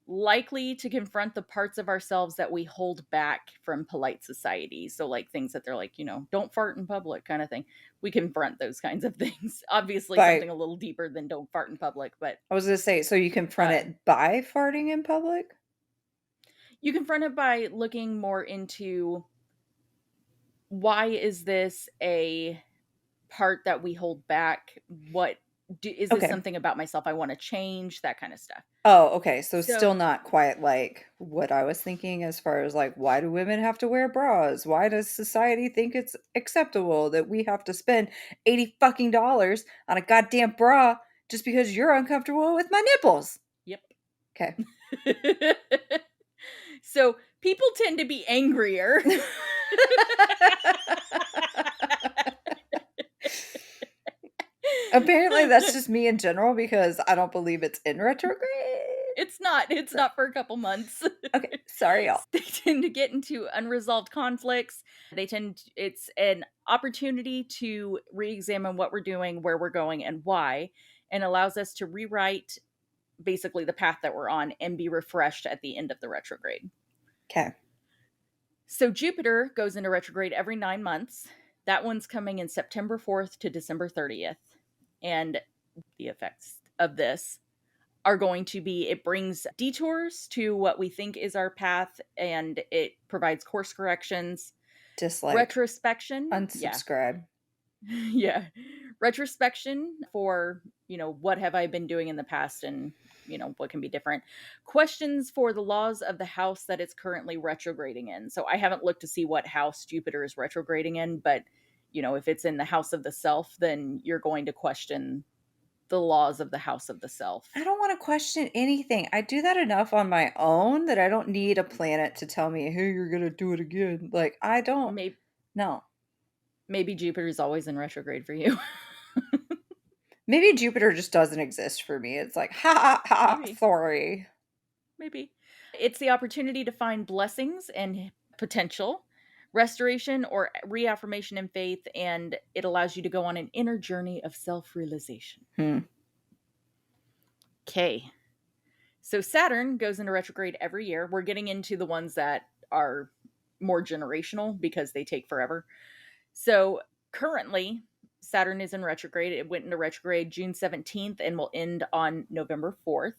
[SPEAKER 2] likely to confront the parts of ourselves that we hold back from polite society. So, like things that they're like, don't fart in public kind of thing. We confront those kinds of things. Obviously,
[SPEAKER 1] By
[SPEAKER 2] something a little deeper than don't fart in public, but
[SPEAKER 1] I was gonna say, so you confront
[SPEAKER 2] uh,
[SPEAKER 1] it by farting in public?
[SPEAKER 2] you confront it by looking more into why is this a part that we hold back? Is this
[SPEAKER 1] Okay.
[SPEAKER 2] something about myself I want to change? That kind of stuff.
[SPEAKER 1] Oh, okay, so it's
[SPEAKER 2] So,
[SPEAKER 1] still not quite like what I was thinking as far as, like, why do women have to wear bras? Why does society think it's acceptable that we have to spend 80 fucking dollars on a goddamn bra just because you're uncomfortable with my nipples?
[SPEAKER 2] yep.
[SPEAKER 1] Okay.
[SPEAKER 2] So people tend to be angrier.
[SPEAKER 1] Apparently, that's just me in general because I don't believe it's in retrograde.
[SPEAKER 2] It's
[SPEAKER 1] So
[SPEAKER 2] not for a couple months.
[SPEAKER 1] okay, sorry, y'all.
[SPEAKER 2] They tend to get into unresolved conflicts. It's an opportunity to re-examine what we're doing, where we're going, and why, and allows us to rewrite basically the path that we're on and be refreshed at the end of the retrograde.
[SPEAKER 1] Okay.
[SPEAKER 2] So Jupiter goes into retrograde every 9 months. That one's coming in September 4th to December 30th. And the effects of this are going to be it brings detours to what we think is our path and it provides course corrections,
[SPEAKER 1] Dislike.
[SPEAKER 2] retrospection. Yeah.
[SPEAKER 1] Unsubscribe.
[SPEAKER 2] Yeah. Retrospection for, what have I been doing in the past and, what can be different. Questions for the laws of the house that it's currently retrograding in. So I haven't looked to see what house Jupiter is retrograding in, but, if it's in the house of the self, then you're going to question the laws of the house of the
[SPEAKER 1] I
[SPEAKER 2] self.
[SPEAKER 1] don't wanna question anything. I do that enough on my own that I don't need a planet to tell me, "Hey, you're gonna do it again." Like, I don't
[SPEAKER 2] Maybe
[SPEAKER 1] no.
[SPEAKER 2] maybe Jupiter's always in retrograde for you.
[SPEAKER 1] Maybe Jupiter just doesn't exist for me. It's like, "Ha, ha, ha,
[SPEAKER 2] Maybe.
[SPEAKER 1] sorry."
[SPEAKER 2] Maybe. It's the opportunity to find blessings and potential, restoration or reaffirmation in faith, and it allows you to go on an inner journey of self realization.
[SPEAKER 1] Hmm,
[SPEAKER 2] Okay. So Saturn goes into retrograde every year. We're getting into the ones that are more generational because they take forever. So currently, Saturn is in retrograde. It went into retrograde June 17th and will end on November 4th.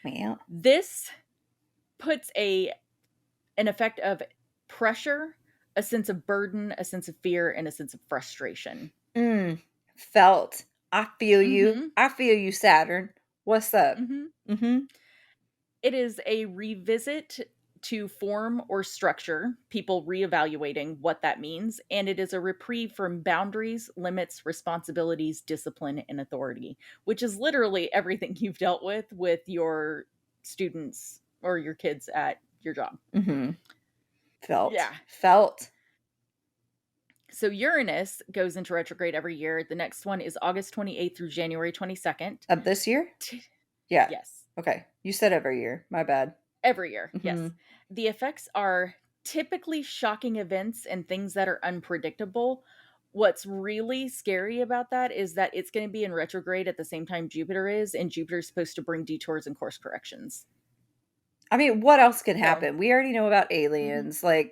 [SPEAKER 1] well,
[SPEAKER 2] This puts an effect of pressure, a sense of burden, a sense of fear, and a sense of frustration.
[SPEAKER 1] mm, felt. I feel you.
[SPEAKER 2] Mm-hmm.
[SPEAKER 1] I feel you, Saturn. What's up?
[SPEAKER 2] Mm-hmm.
[SPEAKER 1] Mhm.
[SPEAKER 2] It is a revisit to form or structure, people reevaluating what that means, and it is a reprieve from boundaries, limits, responsibilities, discipline, and authority, which is literally everything you've dealt with your students or your kids at your job.
[SPEAKER 1] Mm-hmm.
[SPEAKER 2] Yeah.
[SPEAKER 1] Felt.
[SPEAKER 2] So Uranus goes into retrograde every year. The next one is August 28th through January 22nd.
[SPEAKER 1] Of this year? Yeah.
[SPEAKER 2] Yes.
[SPEAKER 1] Okay. You said every year. My bad.
[SPEAKER 2] Every year,
[SPEAKER 1] Mm-hmm.
[SPEAKER 2] yes. The effects are typically shocking events and things that are unpredictable. What's really scary about that is that it's going to be in retrograde at the same time Jupiter is, and Jupiter's supposed to bring detours and course corrections.
[SPEAKER 1] I mean, what else can
[SPEAKER 2] So,
[SPEAKER 1] happen? We already know about
[SPEAKER 2] mhm.
[SPEAKER 1] aliens. Okay,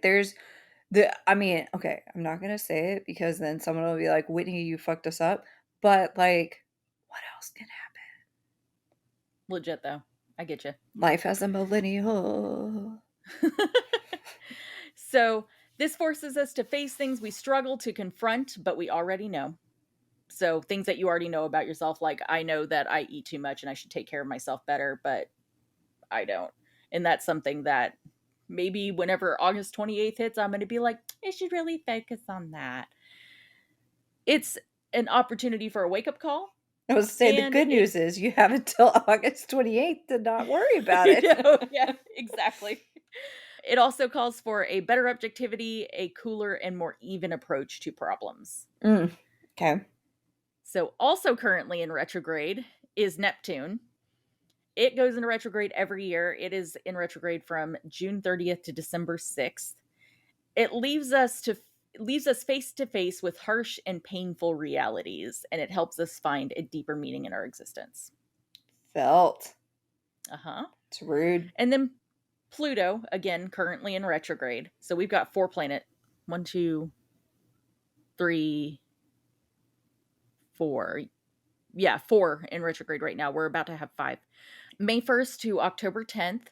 [SPEAKER 1] I'm not gonna say it because then someone will be like, Whitney, you fucked us up. But like, what else can happen?
[SPEAKER 2] Legit though. I get you.
[SPEAKER 1] Life as a millennial.
[SPEAKER 2] So, this forces us to face things we struggle to confront, but we already know. So, things that you already know about yourself, like I know that I eat too much and I should take care of myself better, but I don't. And that's something that maybe whenever August 28th hits, I'm going to be like, I should really focus on that. It's an opportunity for a wake up call.
[SPEAKER 1] I was say the
[SPEAKER 2] And
[SPEAKER 1] good
[SPEAKER 2] it,
[SPEAKER 1] news is you have until August 28th to not worry about
[SPEAKER 2] you
[SPEAKER 1] it.
[SPEAKER 2] know, yeah, exactly. It also calls for a better objectivity, a cooler and more even approach to problems.
[SPEAKER 1] Okay.
[SPEAKER 2] So, also currently in retrograde is Neptune. It goes into retrograde every year. It is in retrograde from June 30th to December 6th. It leaves us face to face with harsh and painful realities, and it helps us find a deeper meaning in our existence.
[SPEAKER 1] Felt.
[SPEAKER 2] Uh-huh.
[SPEAKER 1] It's rude.
[SPEAKER 2] And then Pluto, again, currently in retrograde. So we've got 4 planet. 1, 2, 3, 4. Yeah, 4 in retrograde right now. We're about to have 5. May 1st to October 10th.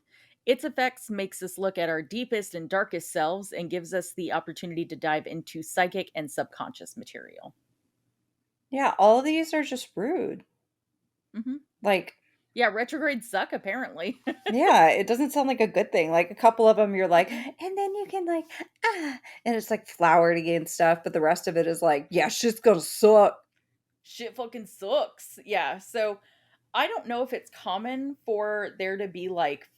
[SPEAKER 2] Its effects makes us look at our deepest and darkest selves and gives us the opportunity to dive into psychic and subconscious material.
[SPEAKER 1] Yeah, all of these are just rude.
[SPEAKER 2] Mm-hmm.
[SPEAKER 1] Like,
[SPEAKER 2] Yeah, retrogrades suck, apparently.
[SPEAKER 1] yeah, it doesn't sound like a good thing. Like a couple of them, you're like, and then you can like, and it's like flowery and stuff. But the rest of it is like, yeah, shit's gonna suck.
[SPEAKER 2] Shit fucking sucks. Yeah, so I don't know if it's common for there to be like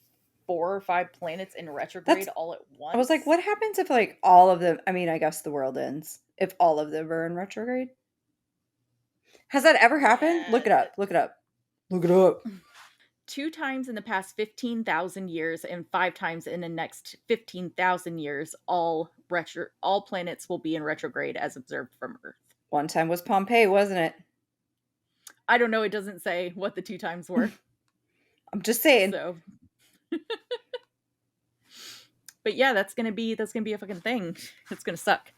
[SPEAKER 2] 4 or 5 planets in
[SPEAKER 1] That's.
[SPEAKER 2] retrograde all at
[SPEAKER 1] I was like,
[SPEAKER 2] once.
[SPEAKER 1] what happens if like all of them? I mean, I guess the world ends if all of them are in retrograde. Has that ever happened? Look it
[SPEAKER 2] Uh,
[SPEAKER 1] up. Look it up. Look it up.
[SPEAKER 2] 2 times in the past 15,000 years and 5 times in the next 15,000 years, all planets will be in retrograde as observed from Earth.
[SPEAKER 1] One time was Pompeii, wasn't it?
[SPEAKER 2] I don't know. It doesn't say what the 2 times were.
[SPEAKER 1] I'm just saying.
[SPEAKER 2] So, but yeah, that's gonna be a fucking thing. It's gonna suck.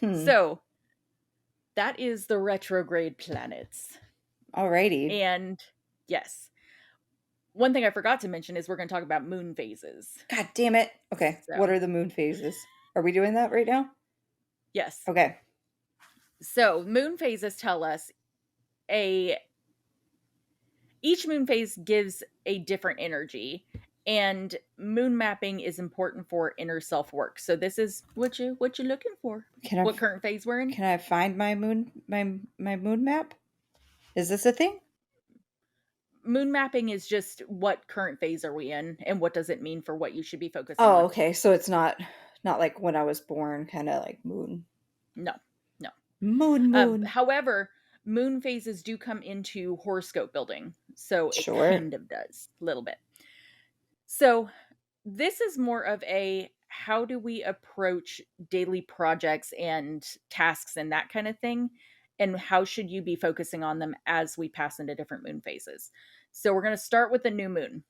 [SPEAKER 1] Hmm.
[SPEAKER 2] So that is the retrograde planets.
[SPEAKER 1] Alrighty.
[SPEAKER 2] And yes, one thing I forgot to mention is we're going to talk about moon phases.
[SPEAKER 1] God damn it. Okay. What
[SPEAKER 2] So,
[SPEAKER 1] are the moon phases? Are we doing that right now?
[SPEAKER 2] yes.
[SPEAKER 1] Okay.
[SPEAKER 2] So, moon phases tell us a each moon phase gives a different energy, and moon mapping is important for inner self work. So this is what you're looking for.
[SPEAKER 1] Can I
[SPEAKER 2] What current phase we're in?
[SPEAKER 1] can I find my moon map? Is this a thing?
[SPEAKER 2] Moon mapping is just what current phase are we in and what does it mean for what you should be focusing
[SPEAKER 1] Oh,
[SPEAKER 2] on.
[SPEAKER 1] okay. So it's not like when I was born, kind of like moon.
[SPEAKER 2] No. No.
[SPEAKER 1] Moon.
[SPEAKER 2] However, moon phases do come into horoscope building. So it
[SPEAKER 1] Sure.
[SPEAKER 2] kind of does a little bit. So this is more of a how do we approach daily projects and tasks and that kind of thing? And how should you be focusing on them as we pass into different moon phases? So we're going to start with the new moon.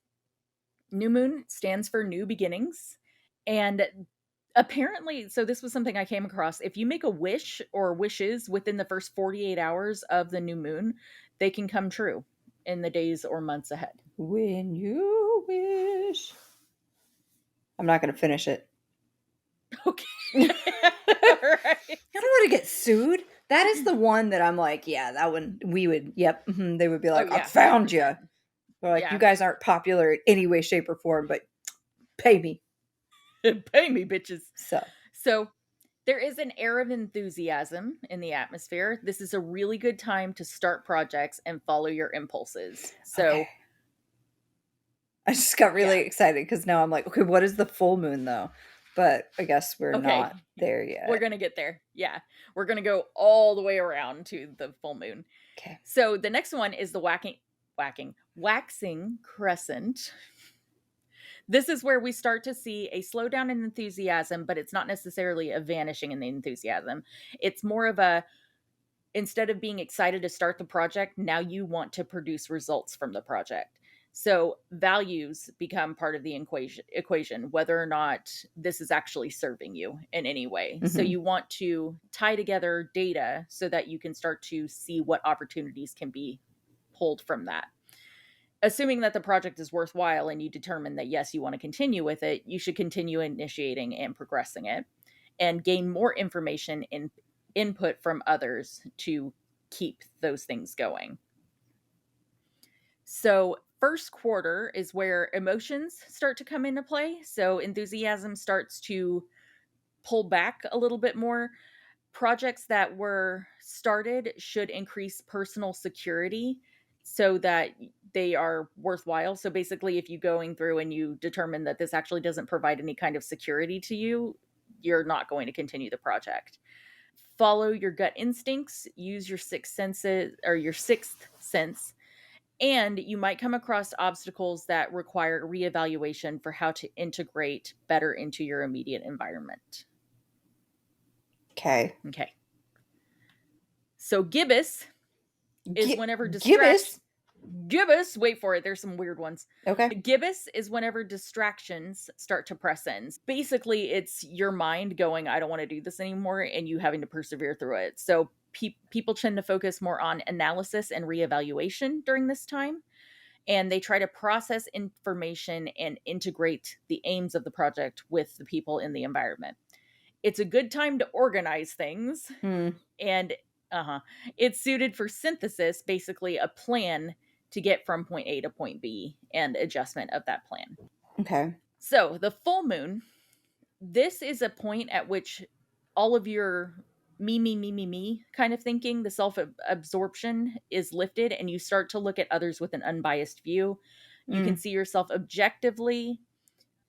[SPEAKER 2] New moon stands for new beginnings. And apparently, so this was something I came across. If you make a wish or wishes within the first 48 hours of the new moon, they can come true in the days or months ahead.
[SPEAKER 1] When you wish. I'm not going to finish it.
[SPEAKER 2] Okay.
[SPEAKER 1] I
[SPEAKER 2] All right.
[SPEAKER 1] don't want to get sued. That is the one that I'm like, yeah, that one we would, yep. They would be
[SPEAKER 2] Oh
[SPEAKER 1] like, I
[SPEAKER 2] yeah,
[SPEAKER 1] found you.
[SPEAKER 2] 100%.
[SPEAKER 1] Or like, you
[SPEAKER 2] Yeah.
[SPEAKER 1] guys aren't popular in any way, shape, or form, but Pay me.
[SPEAKER 2] Pay me, bitches.
[SPEAKER 1] So,
[SPEAKER 2] So there is an air of enthusiasm in the atmosphere. This is a really good time to start projects and follow your impulses.
[SPEAKER 1] okay.
[SPEAKER 2] So,
[SPEAKER 1] I just got really
[SPEAKER 2] yeah.
[SPEAKER 1] excited because now I'm like, okay, what is the full moon though? But I guess we're not
[SPEAKER 2] Okay.
[SPEAKER 1] there
[SPEAKER 2] We're
[SPEAKER 1] yet.
[SPEAKER 2] going to get there. Yeah. We're going to go all the way around to the full moon.
[SPEAKER 1] Okay.
[SPEAKER 2] So the next one is the waxing crescent. This is where we start to see a slowdown in enthusiasm, but it's not necessarily a vanishing in the enthusiasm. It's more of a, instead of being excited to start the project, now you want to produce results from the project. So values become part of the equation, whether or not this is actually serving you in any way. So
[SPEAKER 1] Hmm.
[SPEAKER 2] you want to tie together data so that you can start to see what opportunities can be pulled from that. Assuming that the project is worthwhile and you determine that yes, you want to continue with it, you should continue initiating and progressing it and gain more information and input from others to keep those things going. So, first quarter is where emotions start to come into play. So, enthusiasm starts to pull back a little bit more. Projects that were started should increase personal security so that they are worthwhile. So basically, if you're going through and you determine that this actually doesn't provide any kind of security to you, you're not going to continue the project. Follow your gut instincts, use your sixth senses or your sixth sense, and you might come across obstacles that require reevaluation for how to integrate better into your immediate environment.
[SPEAKER 1] Okay.
[SPEAKER 2] Okay. So gibbous is whenever
[SPEAKER 1] Gibbous.
[SPEAKER 2] gibbous, wait for it, there's some weird ones.
[SPEAKER 1] Okay.
[SPEAKER 2] Gibbous is whenever distractions start to press in. Basically, it's your mind going, I don't want to do this anymore, and you having to persevere through it. So people tend to focus more on analysis and reevaluation during this time, and they try to process information and integrate the aims of the project with the people in the environment. It's a good time to organize things,
[SPEAKER 1] Hmm.
[SPEAKER 2] and uh-huh, it's suited for synthesis, basically a plan to get from point A to point B and adjustment of that plan.
[SPEAKER 1] Okay.
[SPEAKER 2] So the full moon, this is a point at which all of your me kind of thinking, the self absorption is lifted, and you start to look at others with an unbiased view. You can
[SPEAKER 1] Mm.
[SPEAKER 2] see yourself objectively.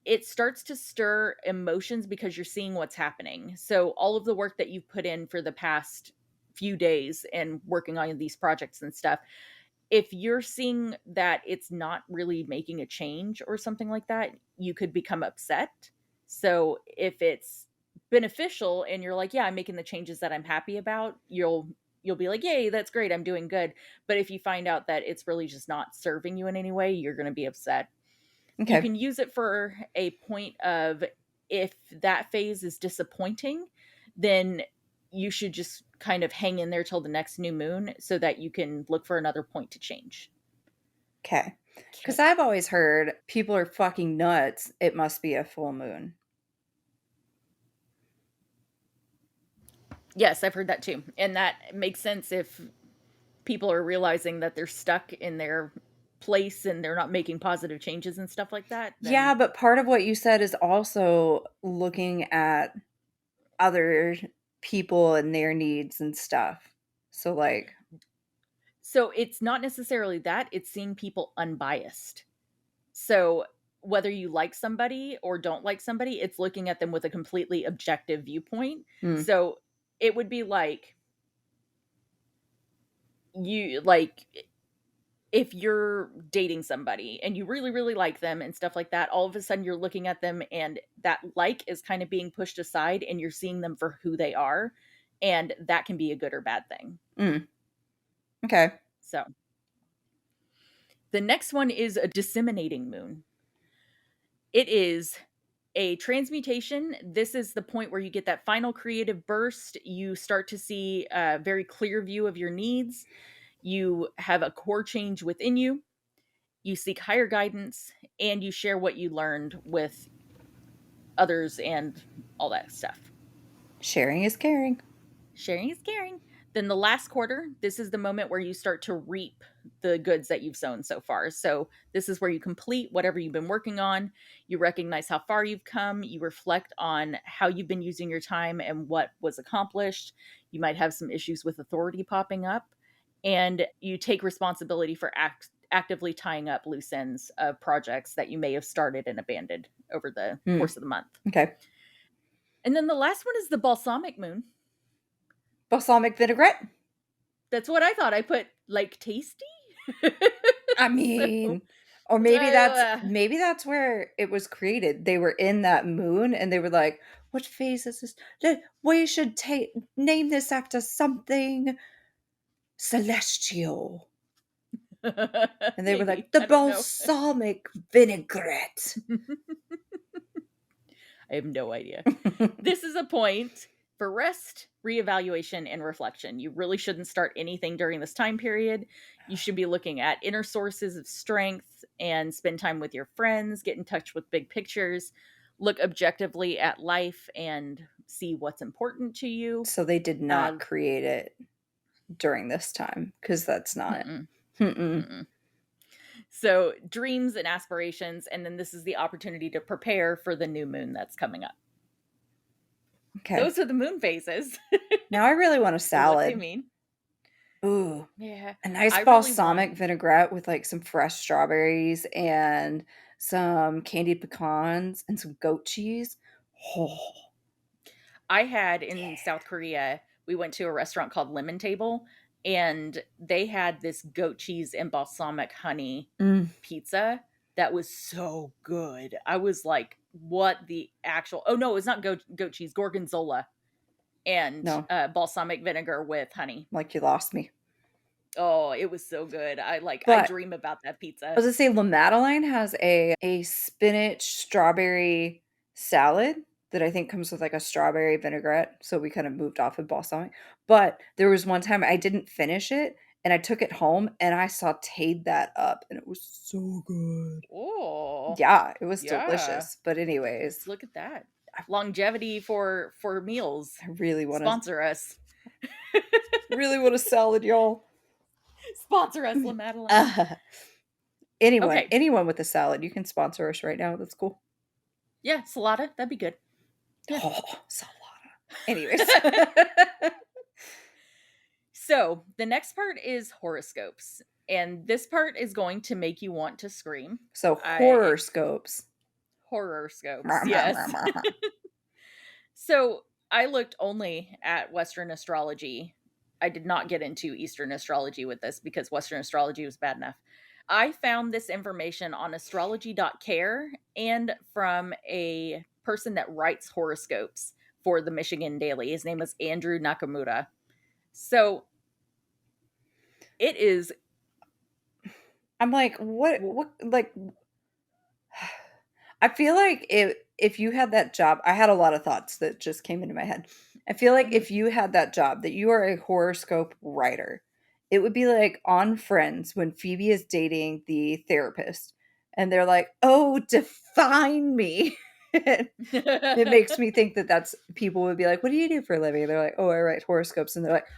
[SPEAKER 2] It starts to stir emotions because you're seeing what's happening. So all of the work that you've put in for the past few days and working on these projects and stuff, if you're seeing that it's not really making a change or something like that, you could become upset. So if it's beneficial and you're like, yeah, I'm making the changes that I'm happy about, you'll be like, yay, that's great, I'm doing good. But if you find out that it's really just not serving you in any way, you're going to be upset. You
[SPEAKER 1] Okay.
[SPEAKER 2] can use it for a point of, if that phase is disappointing, then you should just kind of hang in there till the next new moon so that you can look for another point to change.
[SPEAKER 1] Okay. Because
[SPEAKER 2] Okay.
[SPEAKER 1] I've always heard people are fucking nuts. It must be a full moon.
[SPEAKER 2] Yes, I've heard that too. And that makes sense if people are realizing that they're stuck in their place and they're not making positive changes and stuff like that, then
[SPEAKER 1] Yeah, but part of what you said is also looking at other people and their needs and stuff. So, like,
[SPEAKER 2] so it's not necessarily that, it's seeing people unbiased. So whether you like somebody or don't like somebody, it's looking at them with a completely objective viewpoint.
[SPEAKER 1] hmm,
[SPEAKER 2] So it would be like, you like, if you're dating somebody and you really really like them and stuff like that, all of a sudden you're looking at them and that like is kind of being pushed aside and you're seeing them for who they are, and that can be a good or bad thing.
[SPEAKER 1] mm, okay.
[SPEAKER 2] So the next one is a disseminating moon. It is a transmutation. This is the point where you get that final creative burst. You start to see a very clear view of your needs. You have a core change within you. You seek higher guidance and you share what you learned with others and all that stuff.
[SPEAKER 1] Sharing is caring.
[SPEAKER 2] Sharing is caring. Then the last quarter, this is the moment where you start to reap the goods that you've sown so far. So this is where you complete whatever you've been working on. You recognize how far you've come. You reflect on how you've been using your time and what was accomplished. You might have some issues with authority popping up. And you take responsibility for actively tying up loose ends of projects that you may have started and abandoned over the
[SPEAKER 1] Hmm.
[SPEAKER 2] course of the month.
[SPEAKER 1] Okay.
[SPEAKER 2] And then the last one is the balsamic moon.
[SPEAKER 1] Balsamic vinaigrette?
[SPEAKER 2] That's what I thought. I put like tasty.
[SPEAKER 1] I
[SPEAKER 2] So,
[SPEAKER 1] mean, or
[SPEAKER 2] uh,
[SPEAKER 1] maybe that's where it was created. They were in that moon and they were like, "What phase is this? We should name this after something celestial." And they were
[SPEAKER 2] maybe.
[SPEAKER 1] like, "The
[SPEAKER 2] I don't know.
[SPEAKER 1] balsamic vinaigrette."
[SPEAKER 2] I have no idea. This is a point for rest, reevaluation, and reflection. You really shouldn't start anything during this time period. You should be looking at inner sources of strength and spend time with your friends, get in touch with big pictures, look objectively at life and see what's important to you.
[SPEAKER 1] So they did
[SPEAKER 2] Uh,
[SPEAKER 1] not create it during this time because that's not.
[SPEAKER 2] mm-mm,
[SPEAKER 1] Mm-mm.
[SPEAKER 2] mm-mm. So, dreams and aspirations, and then this is the opportunity to prepare for the new moon that's coming up.
[SPEAKER 1] Okay.
[SPEAKER 2] Those are the moon phases
[SPEAKER 1] Now I really want a
[SPEAKER 2] and what they
[SPEAKER 1] salad.
[SPEAKER 2] mean.
[SPEAKER 1] Ooh,
[SPEAKER 2] Yeah,
[SPEAKER 1] a nice
[SPEAKER 2] I really want.
[SPEAKER 1] balsamic vinaigrette with like some fresh strawberries and some candied pecans and some goat cheese. Oh,
[SPEAKER 2] I had in
[SPEAKER 1] yeah.
[SPEAKER 2] South Korea, we went to a restaurant called Lemon Table, and they had this goat cheese and balsamic honey
[SPEAKER 1] Mm,
[SPEAKER 2] pizza that was so good. I was like, what the actual. Oh, no, it's not goat cheese, gorgonzola and
[SPEAKER 1] no,
[SPEAKER 2] balsamic vinegar with honey.
[SPEAKER 1] like you lost me.
[SPEAKER 2] Oh, it was so good. I
[SPEAKER 1] But
[SPEAKER 2] dream about that
[SPEAKER 1] I
[SPEAKER 2] pizza.
[SPEAKER 1] was gonna say La Madeleine has a spinach strawberry salad that I think comes with like a strawberry vinaigrette. So we kind of moved off of balsamic. But there was one time I didn't finish it and I took it home and I sauteed that up and it was so good.
[SPEAKER 2] Oh,
[SPEAKER 1] Yeah, it was
[SPEAKER 2] yeah.
[SPEAKER 1] delicious. But anyways,
[SPEAKER 2] Look at that.
[SPEAKER 1] I
[SPEAKER 2] Longevity for meals.
[SPEAKER 1] I really want to
[SPEAKER 2] Sponsor us.
[SPEAKER 1] really want a salad, y'all.
[SPEAKER 2] Sponsor us, La Madeleine.
[SPEAKER 1] Uh, anyone,
[SPEAKER 2] Okay.
[SPEAKER 1] anyone with a salad, you can sponsor us right now. That's cool.
[SPEAKER 2] Yeah, salada. That'd be good. Yeah.
[SPEAKER 1] Oh, salada. Anyways.
[SPEAKER 2] So the next part is horoscopes. And this part is going to make you want to scream.
[SPEAKER 1] So
[SPEAKER 2] I
[SPEAKER 1] horoscopes.
[SPEAKER 2] horoscopes, yes. So I looked only at Western astrology. I did not get into Eastern astrology with this because Western astrology was bad enough. I found this information on astrology.care and from a person that writes horoscopes for the Michigan Daily. His name is Andrew Nakamura. So it is.
[SPEAKER 1] I'm like, what like I feel like if you had that job, I had a lot of thoughts that just came into my head. I feel like
[SPEAKER 2] Mhm.
[SPEAKER 1] if you had that job, that you are a horoscope writer, it would be like on Friends when Phoebe is dating the therapist and they're like, "Oh, define me." It makes me think that that's people would be like, "What do you do for a living?" And they're like, "Oh, I write horoscopes." And they're like,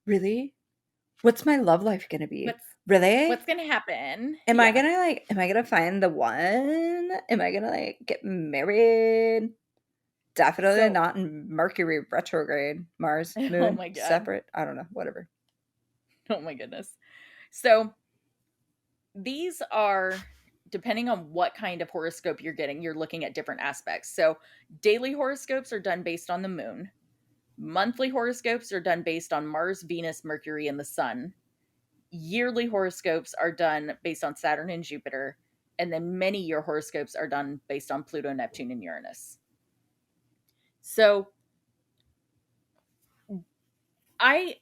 [SPEAKER 1] "Really? What's my love life gonna be?
[SPEAKER 2] what's
[SPEAKER 1] Really?
[SPEAKER 2] what's gonna happen?
[SPEAKER 1] Am
[SPEAKER 2] Yeah.
[SPEAKER 1] I gonna find the one? Am I gonna like get married? Definitely
[SPEAKER 2] So,
[SPEAKER 1] not in Mercury retrograde, Mars,
[SPEAKER 2] oh
[SPEAKER 1] moon,
[SPEAKER 2] my god.
[SPEAKER 1] separate. I don't know, whatever.
[SPEAKER 2] Oh my goodness. So these are depending on what kind of horoscope you're getting, you're looking at different aspects. So daily horoscopes are done based on the moon. Monthly horoscopes are done based on Mars, Venus, Mercury, and the sun. Yearly horoscopes are done based on Saturn and Jupiter. And then many year horoscopes are done based on Pluto, Neptune, and Uranus. So I,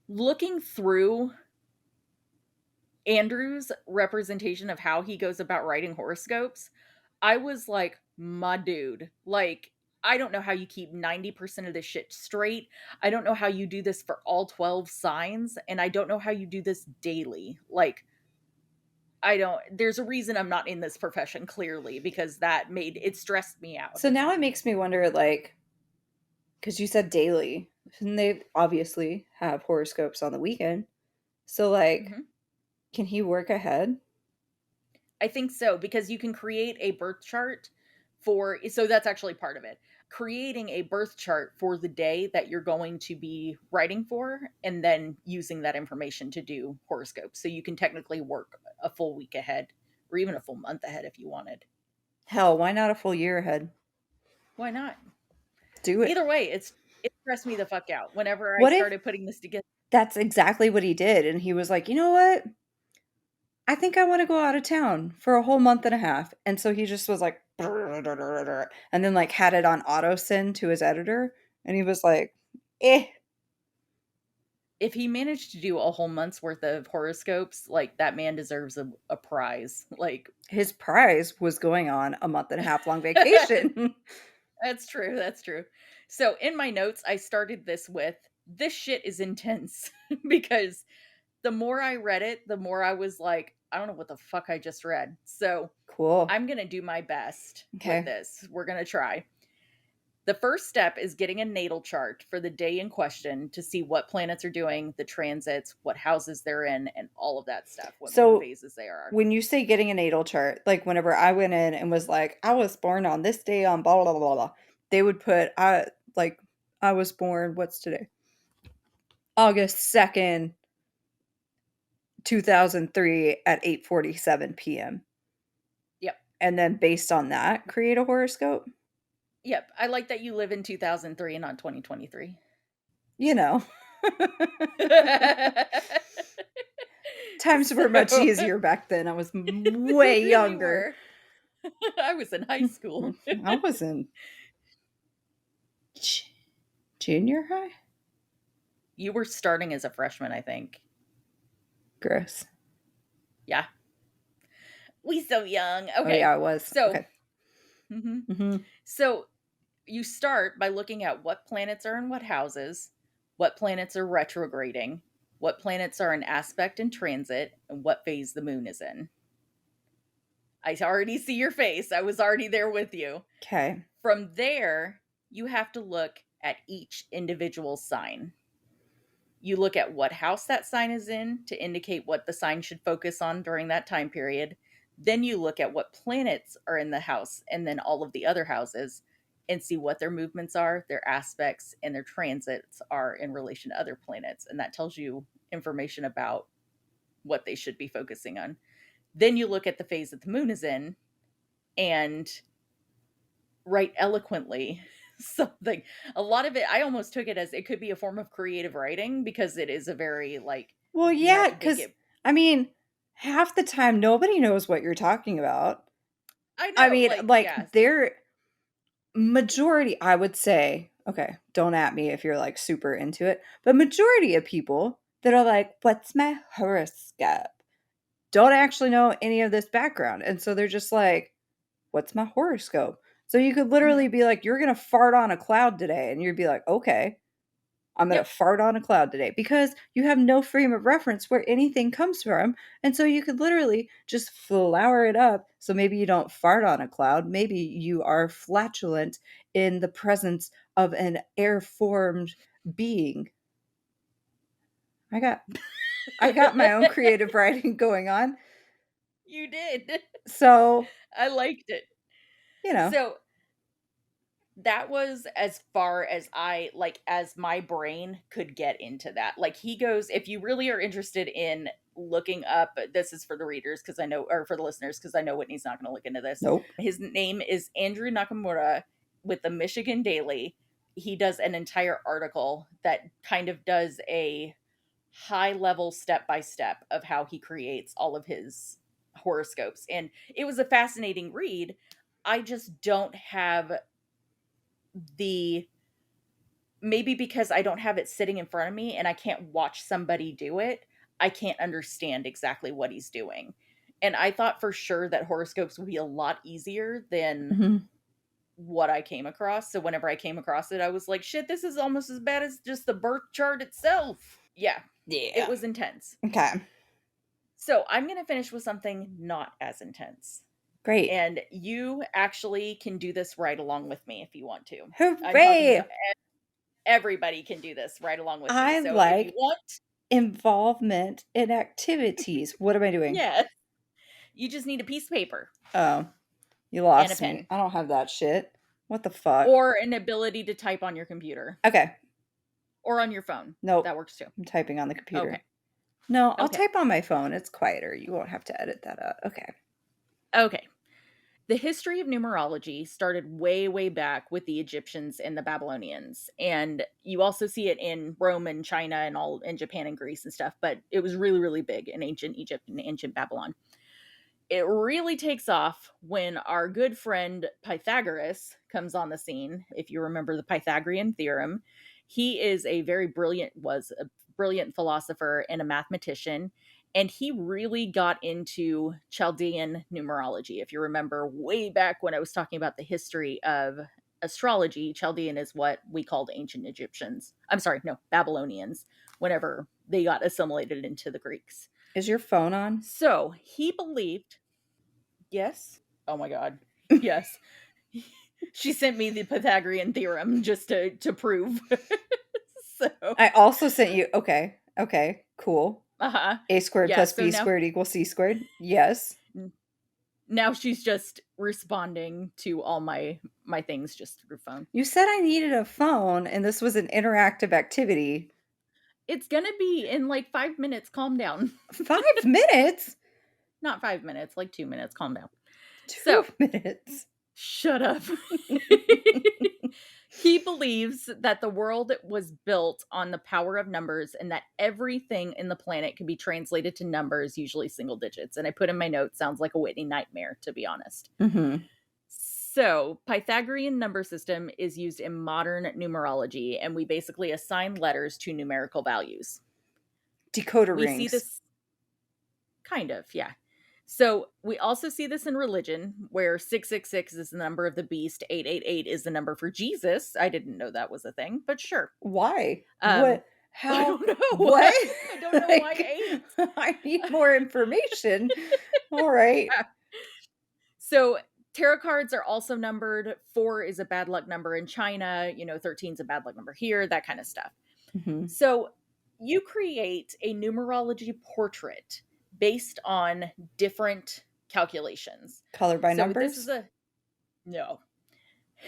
[SPEAKER 2] looking through Andrew's representation of how he goes about writing horoscopes, I was like, my dude, like, I don't know how you keep 90% of this shit straight. I don't know how you do this for all 12 signs. And I don't know how you do this daily. Like, I don't, there's a reason I'm not in this profession clearly because it stressed me out.
[SPEAKER 1] So now it makes me wonder, like, because you said daily. And they obviously have horoscopes on the weekend. So, like,
[SPEAKER 2] Hmm.
[SPEAKER 1] can he work ahead?
[SPEAKER 2] I think so, because you can create a birth chart for, so that's actually part of it. Creating a birth chart for the day that you're going to be writing for, and then using that information to do horoscopes. So you can technically work a full week ahead, or even a full month ahead if you wanted.
[SPEAKER 1] Hell, why not a full year ahead?
[SPEAKER 2] Why not?
[SPEAKER 1] Do it.
[SPEAKER 2] Either way, it stressed me the fuck out whenever I
[SPEAKER 1] What if
[SPEAKER 2] started putting this together.
[SPEAKER 1] that's exactly what he did? And he was like, you know what? I think I want to go out of town for a whole month and a half. And so he just was like, and then like had it on auto send to his editor. And he was like, eh.
[SPEAKER 2] If he managed to do a whole month's worth of horoscopes, like that man deserves a prize. Like
[SPEAKER 1] His prize was going on a month and a half long vacation.
[SPEAKER 2] that's true. That's true. So in my notes, I started this with this shit is intense because the more I read it, the more I was like, I don't know what the fuck I just read. So
[SPEAKER 1] Cool.
[SPEAKER 2] I'm going to do my best with
[SPEAKER 1] Okay.
[SPEAKER 2] this. We're going to try. The first step is getting a natal chart for the day in question to see what planets are doing, the transits, what houses they're in, and all of that stuff, what moon
[SPEAKER 1] So
[SPEAKER 2] phases they are.
[SPEAKER 1] when you say getting a natal chart, like whenever I went in and was like, I was born on this day on blah blah blah blah, they would put I was born, what's today? August 2nd, 2003 at 8:47 p.m.
[SPEAKER 2] Yep.
[SPEAKER 1] And then based on that, create a horoscope.
[SPEAKER 2] Yep. I like that you live in 2003 and not 2023.
[SPEAKER 1] You know, times were much
[SPEAKER 2] So
[SPEAKER 1] easier back then. I was way
[SPEAKER 2] they really
[SPEAKER 1] younger.
[SPEAKER 2] were. I was in high school.
[SPEAKER 1] I was in junior high.
[SPEAKER 2] You were starting as a freshman, I think.
[SPEAKER 1] Gross.
[SPEAKER 2] Yeah. We so young.
[SPEAKER 1] Oh yeah,
[SPEAKER 2] Okay.
[SPEAKER 1] I was.
[SPEAKER 2] So,
[SPEAKER 1] Okay.
[SPEAKER 2] mhm.
[SPEAKER 1] Hmm.
[SPEAKER 2] So you start by looking at what planets are in what houses, what planets are retrograding, what planets are in aspect and transit, and what phase the moon is in. I already see your face. I was already there with you.
[SPEAKER 1] Okay.
[SPEAKER 2] From there, you have to look at each individual sign. You look at what house that sign is in to indicate what the sign should focus on during that time period. Then you look at what planets are in the house and then all of the other houses and see what their movements are, their aspects, and their transits are in relation to other planets. And that tells you information about what they should be focusing on. Then you look at the phase that the moon is in and write eloquently something. A lot of it, I almost took it as it could be a form of creative writing because it is a very like
[SPEAKER 1] Well,
[SPEAKER 2] you have
[SPEAKER 1] yeah,
[SPEAKER 2] to make
[SPEAKER 1] because
[SPEAKER 2] it.
[SPEAKER 1] I mean, half the time nobody knows what you're talking about.
[SPEAKER 2] I
[SPEAKER 1] I
[SPEAKER 2] know,
[SPEAKER 1] mean,
[SPEAKER 2] like
[SPEAKER 1] like
[SPEAKER 2] yes,
[SPEAKER 1] there majority, I would say, okay, don't at me if you're like super into it, but majority of people that are like, what's my horoscope? Don't actually know any of this background. And so they're just like, what's my horoscope? So you could
[SPEAKER 2] hmm
[SPEAKER 1] literally be like, you're going to fart on a cloud today. And you'd be like, okay. I'm going to
[SPEAKER 2] yep,
[SPEAKER 1] fart on a cloud today because you have no frame of reference where anything comes from. And so you could literally just flower it up. So maybe you don't fart on a cloud. Maybe you are flatulent in the presence of an air formed being. I got I got my own creative writing going on.
[SPEAKER 2] you did.
[SPEAKER 1] So,
[SPEAKER 2] I liked it.
[SPEAKER 1] you know,
[SPEAKER 2] So that was as far as I like as my brain could get into that. Like he goes, if you really are interested in looking up, this is for the readers because I know, or for the listeners because I know Whitney's not going to look into this.
[SPEAKER 1] nope.
[SPEAKER 2] His name is Andrew Nakamura with the Michigan Daily. He does an entire article that kind of does a high level step by step of how he creates all of his horoscopes. And it was a fascinating read. I just don't have the maybe because I don't have it sitting in front of me and I can't watch somebody do it, I can't understand exactly what he's doing. And I thought for sure that horoscopes would be a lot easier than
[SPEAKER 1] Mhm.
[SPEAKER 2] what I came across. So whenever I came across it, I was like, shit, this is almost as bad as just the birth chart itself. Yeah, it
[SPEAKER 1] Yeah.
[SPEAKER 2] was intense.
[SPEAKER 1] Okay.
[SPEAKER 2] So I'm going to finish with something not as intense.
[SPEAKER 1] Great.
[SPEAKER 2] And you actually can do this right along with me if you want to. I'm talking about
[SPEAKER 1] Hooray.
[SPEAKER 2] everybody can do this right along with me.
[SPEAKER 1] I
[SPEAKER 2] So if you
[SPEAKER 1] like
[SPEAKER 2] want,
[SPEAKER 1] involvement in activities. What am I doing?
[SPEAKER 2] yes, you just need a piece of paper
[SPEAKER 1] Oh, you
[SPEAKER 2] and a
[SPEAKER 1] lost me.
[SPEAKER 2] pen
[SPEAKER 1] I don't have that shit. What the fuck?
[SPEAKER 2] or an ability to type on your computer
[SPEAKER 1] Okay.
[SPEAKER 2] or on your phone.
[SPEAKER 1] Nope.
[SPEAKER 2] That works too.
[SPEAKER 1] I'm typing on the
[SPEAKER 2] Okay.
[SPEAKER 1] computer. No, I'll
[SPEAKER 2] Okay.
[SPEAKER 1] type on my phone. It's quieter. You won't have to edit that out. Okay.
[SPEAKER 2] Okay. The history of numerology started way, way back with the Egyptians and the Babylonians. And you also see it in Rome and China and all in Japan and Greece and stuff, but it was really, really big in ancient Egypt and ancient Babylon. It really takes off when our good friend Pythagoras comes on the scene. If you remember the Pythagorean theorem, he is was a brilliant philosopher and a mathematician, and he really got into Chaldean numerology. If you remember way back when I was talking about the history of astrology, Chaldean is what we called ancient Egyptians. I'm sorry, no, Babylonians, whenever they got assimilated into the Greeks.
[SPEAKER 1] Is your phone on?
[SPEAKER 2] So he believed, yes. Oh my God. Yes. She sent me the Pythagorean theorem just to prove. So,
[SPEAKER 1] I also sent you. Okay. Okay. Cool.
[SPEAKER 2] uh-huh.
[SPEAKER 1] A squared
[SPEAKER 2] Yeah,
[SPEAKER 1] plus
[SPEAKER 2] so
[SPEAKER 1] B
[SPEAKER 2] now
[SPEAKER 1] squared equals C squared. Yes.
[SPEAKER 2] now she's just responding to all my things just through phone.
[SPEAKER 1] You said I needed a phone and this was an interactive activity.
[SPEAKER 2] It's going to be in like 5 minutes. Calm down.
[SPEAKER 1] 5 minutes?
[SPEAKER 2] Not 5 minutes, like 2 minutes. Calm down.
[SPEAKER 1] 2
[SPEAKER 2] So,
[SPEAKER 1] minutes.
[SPEAKER 2] shut up. He believes that the world was built on the power of numbers and that everything in the planet can be translated to numbers, usually single digits. And I put in my notes, sounds like a Whitney nightmare, to be honest.
[SPEAKER 1] Mm-hmm.
[SPEAKER 2] So, Pythagorean number system is used in modern numerology, and we basically assign letters to numerical values.
[SPEAKER 1] Decoder
[SPEAKER 2] We see
[SPEAKER 1] rings.
[SPEAKER 2] this kind of, yeah. So we also see this in religion, where 666 is the number of the beast, 888 is the number for Jesus. I didn't know that was a thing, but sure.
[SPEAKER 1] Why?
[SPEAKER 2] Um,
[SPEAKER 1] What?
[SPEAKER 2] I
[SPEAKER 1] How?
[SPEAKER 2] don't know.
[SPEAKER 1] What?
[SPEAKER 2] I don't know why
[SPEAKER 1] Like,
[SPEAKER 2] 8.
[SPEAKER 1] I need more information. All right.
[SPEAKER 2] So tarot cards are also numbered. 4 is a bad luck number in China. 13 is a bad luck number here, that kind of stuff.
[SPEAKER 1] Mm-hmm.
[SPEAKER 2] So you create a numerology portrait based on different calculations.
[SPEAKER 1] Color by
[SPEAKER 2] So this is
[SPEAKER 1] numbers?
[SPEAKER 2] a no.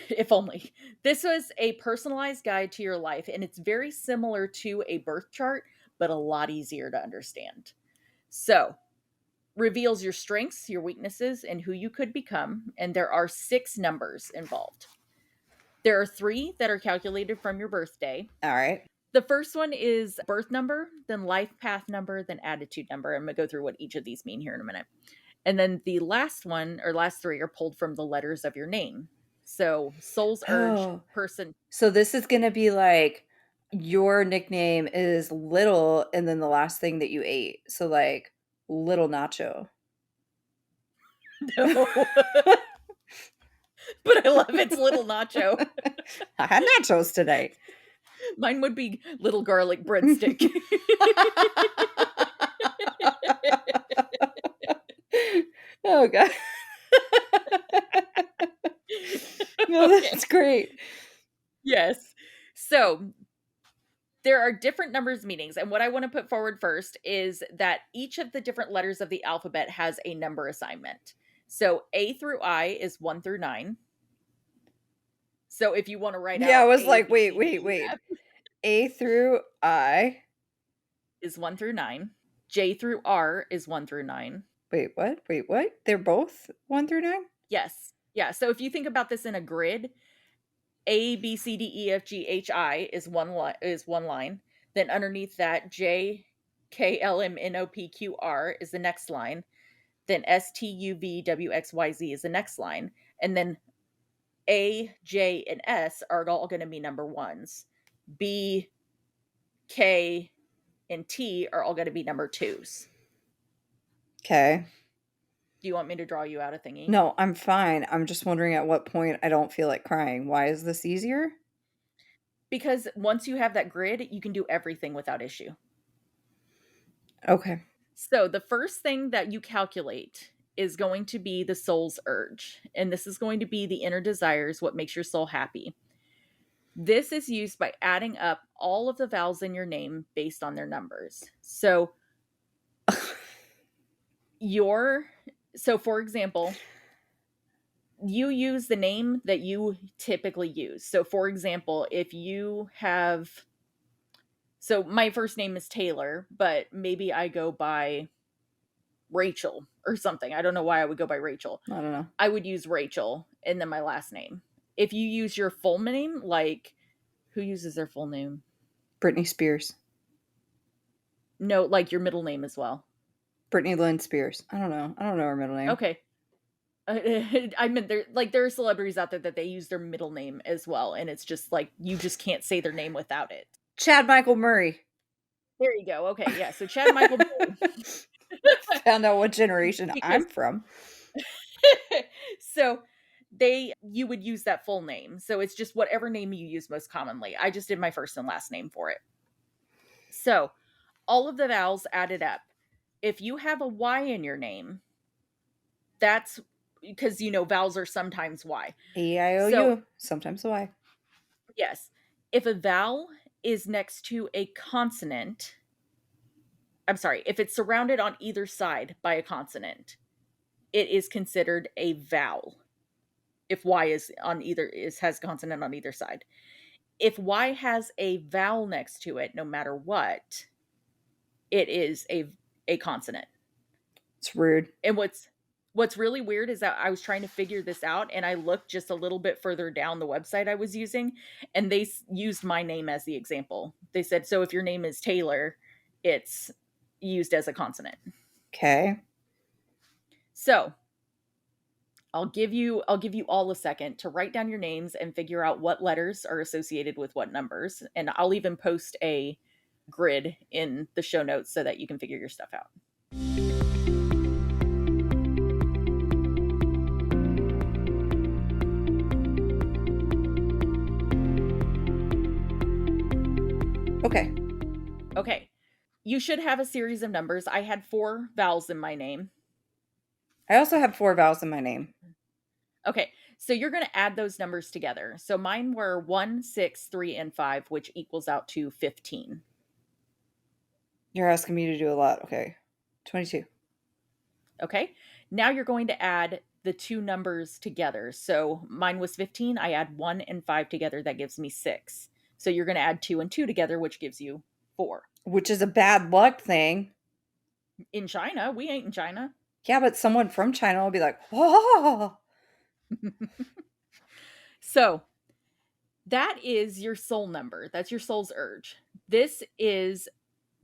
[SPEAKER 2] If only. This was a personalized guide to your life, and it's very similar to a birth chart, but a lot easier to understand. So, reveals your strengths, your weaknesses, and who you could become, and there are 6 numbers involved. There are 3 that are calculated from your birthday.
[SPEAKER 1] All right.
[SPEAKER 2] The first one is birth number, then life path number, then attitude number. I'm going to go through what each of these mean here in a minute. And then the last one or last 3 are pulled from the letters of your name. So, soul's urge,
[SPEAKER 1] Oh,
[SPEAKER 2] person.
[SPEAKER 1] so this is going to be like your nickname is Little and then the last thing that you ate. So, like, Little Nacho.
[SPEAKER 2] No. But I love it's little nacho.
[SPEAKER 1] I had nachos today.
[SPEAKER 2] Mine would be little garlic breadstick.
[SPEAKER 1] Oh, God. No,
[SPEAKER 2] Okay.
[SPEAKER 1] that's great.
[SPEAKER 2] Yes. So there are different numbers meanings. And what I want to put forward first is that each of the different letters of the alphabet has a number assignment. So A through I is 1 through 9. So if you want to write
[SPEAKER 1] Yeah, I
[SPEAKER 2] out
[SPEAKER 1] was
[SPEAKER 2] A,
[SPEAKER 1] like,
[SPEAKER 2] B,
[SPEAKER 1] wait,
[SPEAKER 2] C, D,
[SPEAKER 1] wait,
[SPEAKER 2] E,
[SPEAKER 1] wait.
[SPEAKER 2] F
[SPEAKER 1] A through I.
[SPEAKER 2] is 1 through 9. J through R is 1 through 9.
[SPEAKER 1] Wait, what? Wait, what? They're both 1 through 9?
[SPEAKER 2] Yes. Yeah. So if you think about this in a grid, A, B, C, D, E, F, G, H, I is one line. Then underneath that, J, K, L, M, N, O, P, Q, R is the next line. Then S, T, U, V, W, X, Y, Z is the next line. And then A, J, and S are all going to be number ones. B, K, and T are all going to be number twos.
[SPEAKER 1] Okay.
[SPEAKER 2] Do you want me to draw you out a thingy?
[SPEAKER 1] No, I'm fine. I'm just wondering at what point I don't feel like crying. Why is this easier?
[SPEAKER 2] Because once you have that grid, you can do everything without issue.
[SPEAKER 1] Okay.
[SPEAKER 2] So the first thing that you calculate is going to be the soul's urge. And this is going to be the inner desires, what makes your soul happy. This is used by adding up all of the vowels in your name based on their numbers. So your so for example, you use the name that you typically use. So for example, if you have so my first name is Taylor, but maybe I go by Rachel or something. I don't know why I would go by Rachel.
[SPEAKER 1] I don't know.
[SPEAKER 2] I would use Rachel and then my last name. If you use your full name, like who uses their full name?
[SPEAKER 1] Britney Spears.
[SPEAKER 2] No, like your middle name as well.
[SPEAKER 1] Brittany Lynn Spears. I don't know. I don't know her middle name.
[SPEAKER 2] Okay. I mean, there are celebrities out there that they use their middle name as well, and it's just like you just can't say their name without it.
[SPEAKER 1] Chad Michael Murray.
[SPEAKER 2] There you go. Okay, yeah. So Chad Michael Murray.
[SPEAKER 1] Found out what generation
[SPEAKER 2] Because
[SPEAKER 1] I'm from.
[SPEAKER 2] so you would use that full name. So it's just whatever name you use most commonly. I just did my first and last name for it. So all of the vowels added up. If you have a Y in your name, that's because vowels are sometimes Y.
[SPEAKER 1] E-I-O-U.
[SPEAKER 2] So
[SPEAKER 1] Sometimes Y.
[SPEAKER 2] yes, if a vowel is next to a consonant, I'm sorry, if it's surrounded on either side by a consonant, it is considered a vowel. If Y is on either has consonant on either side. If Y has a vowel next to it, no matter what, it is a consonant.
[SPEAKER 1] It's rude.
[SPEAKER 2] And what's really weird is that I was trying to figure this out and I looked just a little bit further down the website I was using and they used my name as the example. They said, so if your name is Taylor, it's used as a consonant.
[SPEAKER 1] Okay.
[SPEAKER 2] So I'll give you all a second to write down your names and figure out what letters are associated with what numbers. And I'll even post a grid in the show notes so that you can figure your stuff out.
[SPEAKER 1] Okay.
[SPEAKER 2] Okay. You should have a series of numbers. I had 4 vowels in my name.
[SPEAKER 1] I also have 4 vowels in my name.
[SPEAKER 2] Okay. So you're going to add those numbers together. So mine were 1, 6, 3, and 5, which equals out to 15.
[SPEAKER 1] You're asking me to do a lot. Okay. 22.
[SPEAKER 2] Okay. Now you're going to add the 2 numbers together. So mine was 15. I add 1 and 5 together. That gives me 6. So you're going to add 2 and 2 together, which gives you 4.
[SPEAKER 1] Which is a bad luck thing.
[SPEAKER 2] In China, we ain't in China.
[SPEAKER 1] Yeah, but someone from China will be like, oh.
[SPEAKER 2] So that is your soul number. That's your soul's urge. This is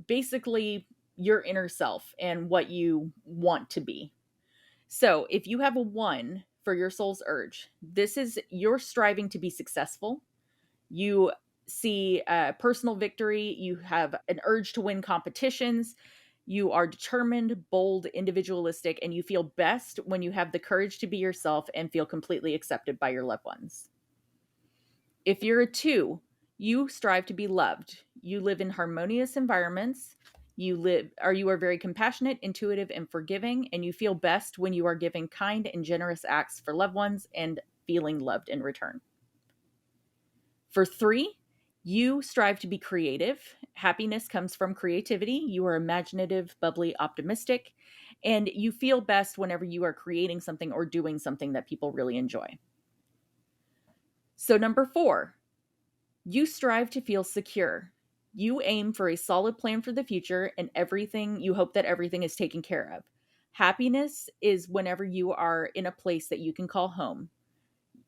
[SPEAKER 2] basically your inner self and what you want to be. So if you have a 1 for your soul's urge, this is you're striving to be successful. You see personal victory. You have an urge to win competitions. You are determined, bold, individualistic, and you feel best when you have the courage to be yourself and feel completely accepted by your loved ones. If you're a 2, you strive to be loved. You live in harmonious environments. You are very compassionate, intuitive, and forgiving, and you feel best when you are giving kind and generous acts for loved ones and feeling loved in return. For 3, you strive to be creative. Happiness comes from creativity. You are imaginative, bubbly, optimistic, and you feel best whenever you are creating something or doing something that people really enjoy. So number 4, you strive to feel secure. You aim for a solid plan for the future and you hope that everything is taken care of. Happiness is whenever you are in a place that you can call home.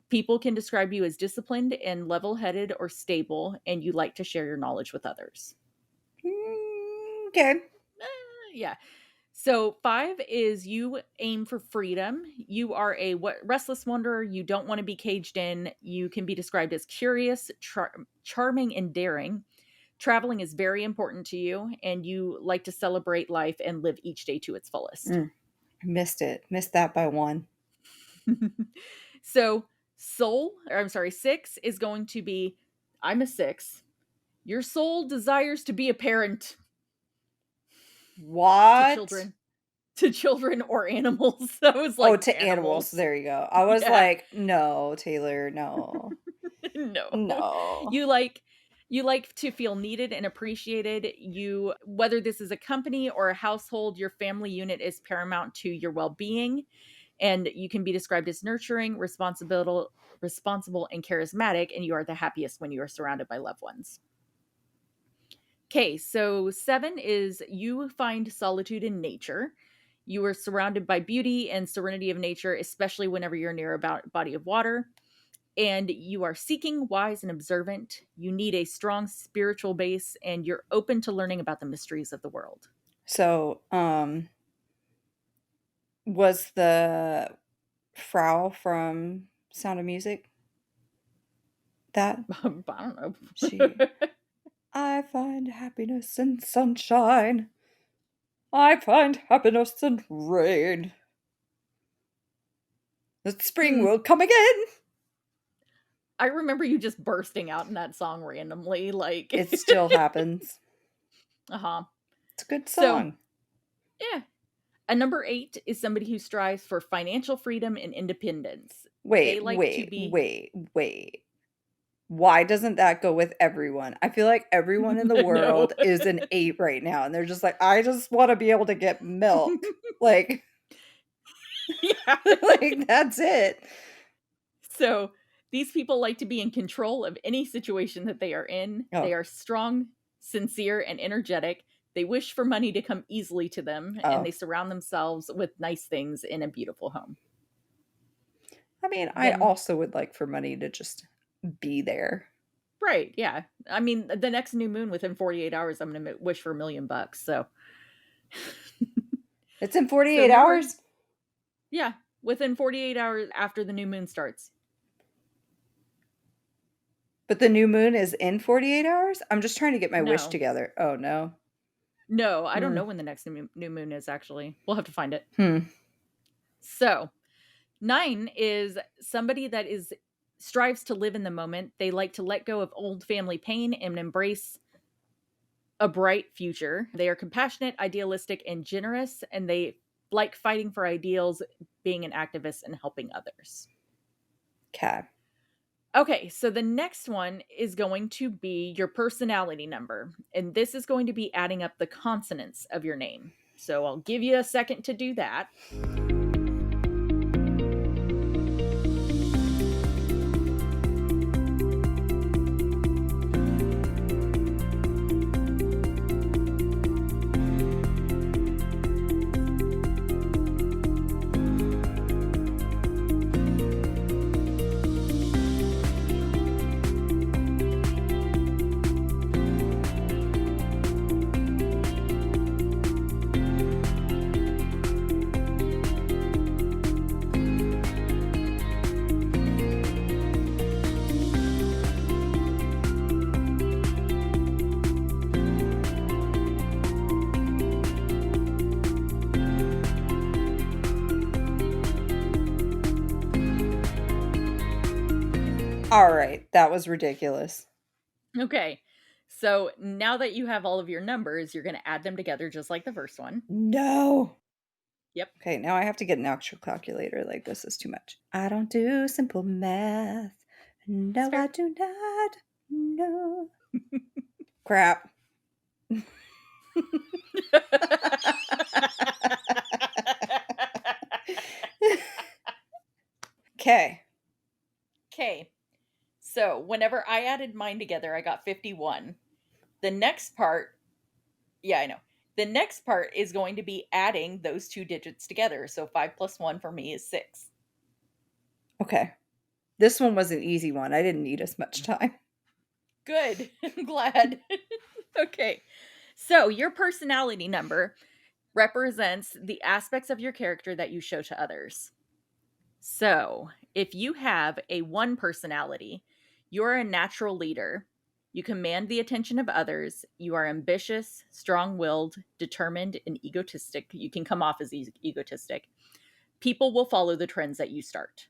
[SPEAKER 2] People can describe you as disciplined and level-headed or stable, and you like to share your knowledge with others.
[SPEAKER 1] Okay.
[SPEAKER 2] Yeah. So 5 is you aim for freedom. You are a restless wanderer. You don't want to be caged in. You can be described as curious, charming, and daring. Traveling is very important to you, and you like to celebrate life and live each day to its fullest.
[SPEAKER 1] I missed it. Missed that by 1.
[SPEAKER 2] So 6 is going to be, I'm a 6. Your soul desires to be a parent.
[SPEAKER 1] What?
[SPEAKER 2] To children or animals. I was like,
[SPEAKER 1] to animals. There you go. I was like, no, Taylor, no.
[SPEAKER 2] No.
[SPEAKER 1] No.
[SPEAKER 2] You like you like to feel needed and appreciated. You whether this is a company or a household, your family unit is paramount to your well-being, and you can be described as nurturing, responsible and charismatic, and you are the happiest when you are surrounded by loved ones. Okay, so 7 is you find solitude in nature. You are surrounded by beauty and serenity of nature, especially whenever you're near a body of water. And you are seeking, wise, and observant. You need a strong spiritual base, and you're open to learning about the mysteries of the world.
[SPEAKER 1] So, was the Frau from Sound of Music that
[SPEAKER 2] I don't know.
[SPEAKER 1] she I find happiness in sunshine. I find happiness in rain. The spring
[SPEAKER 2] Hmm.
[SPEAKER 1] will come again.
[SPEAKER 2] I remember you just bursting out in that song randomly, like,
[SPEAKER 1] It still happens.
[SPEAKER 2] uh huh.
[SPEAKER 1] It's a good
[SPEAKER 2] So,
[SPEAKER 1] song.
[SPEAKER 2] yeah. A number 8 is somebody who strives for financial freedom and independence. They
[SPEAKER 1] Wait,
[SPEAKER 2] like to
[SPEAKER 1] wait,
[SPEAKER 2] be.
[SPEAKER 1] wait, wait. Why doesn't that go with everyone? I feel like everyone in the
[SPEAKER 2] No.
[SPEAKER 1] world is an 8 right now, and they're just like, "I just wanna be able to get milk." Like
[SPEAKER 2] Yeah.
[SPEAKER 1] like, that's it.
[SPEAKER 2] So these people like to be in control of any situation that they are in.
[SPEAKER 1] Oh,
[SPEAKER 2] They are strong, sincere, and energetic. They wish for money to come easily to them, and
[SPEAKER 1] oh.
[SPEAKER 2] they surround themselves with nice things in a beautiful home.
[SPEAKER 1] I mean, I
[SPEAKER 2] Then,
[SPEAKER 1] also would like for money to just be there.
[SPEAKER 2] right, yeah. I mean, the next new moon within 48 hours, I'm going to wish for $1,000,000. So,
[SPEAKER 1] It's in
[SPEAKER 2] so
[SPEAKER 1] 48
[SPEAKER 2] number,
[SPEAKER 1] hours?
[SPEAKER 2] yeah, within 48 hours after the new moon starts.
[SPEAKER 1] But the new moon is in 48 hours? I'm just trying to get my wish
[SPEAKER 2] No,
[SPEAKER 1] together. Oh, no.
[SPEAKER 2] no, I don't
[SPEAKER 1] Hmm.
[SPEAKER 2] know when the next new moon is actually. We'll have to find it.
[SPEAKER 1] Hmm.
[SPEAKER 2] So, 9 is somebody that is strives to live in the moment. They like to let go of old family pain and embrace a bright future. They are compassionate, idealistic, and generous, and they like fighting for ideals, being an activist, and helping others.
[SPEAKER 1] 'Kay.
[SPEAKER 2] Okay, so the next one is going to be your personality number, and this is going to be adding up the consonants of your name. So I'll give you a second to do that.
[SPEAKER 1] Alright, that was ridiculous.
[SPEAKER 2] Okay. So now that you have all of your numbers, you're going to add them together just like the first one.
[SPEAKER 1] No.
[SPEAKER 2] Yep.
[SPEAKER 1] Okay, now I have to get an actual calculator, like, this is too much. I don't do simple math.
[SPEAKER 2] It's
[SPEAKER 1] No, I
[SPEAKER 2] fair.
[SPEAKER 1] do not. No. Crap. Okay.
[SPEAKER 2] Okay. So whenever I added mine together, I got 51. The next part, yeah, I know. The next part is going to be adding those two digits together. So 5 plus 1 for me is 6.
[SPEAKER 1] Okay. This one was an easy one. I didn't need as much time.
[SPEAKER 2] Good. I'm glad. Okay. So your personality number represents the aspects of your character that you show to others. So if you have a 1 personality, you're a natural leader. You command the attention of others. You are ambitious, strong willed, determined, and egotistic. You can come off as egotistic. People will follow the trends that you start.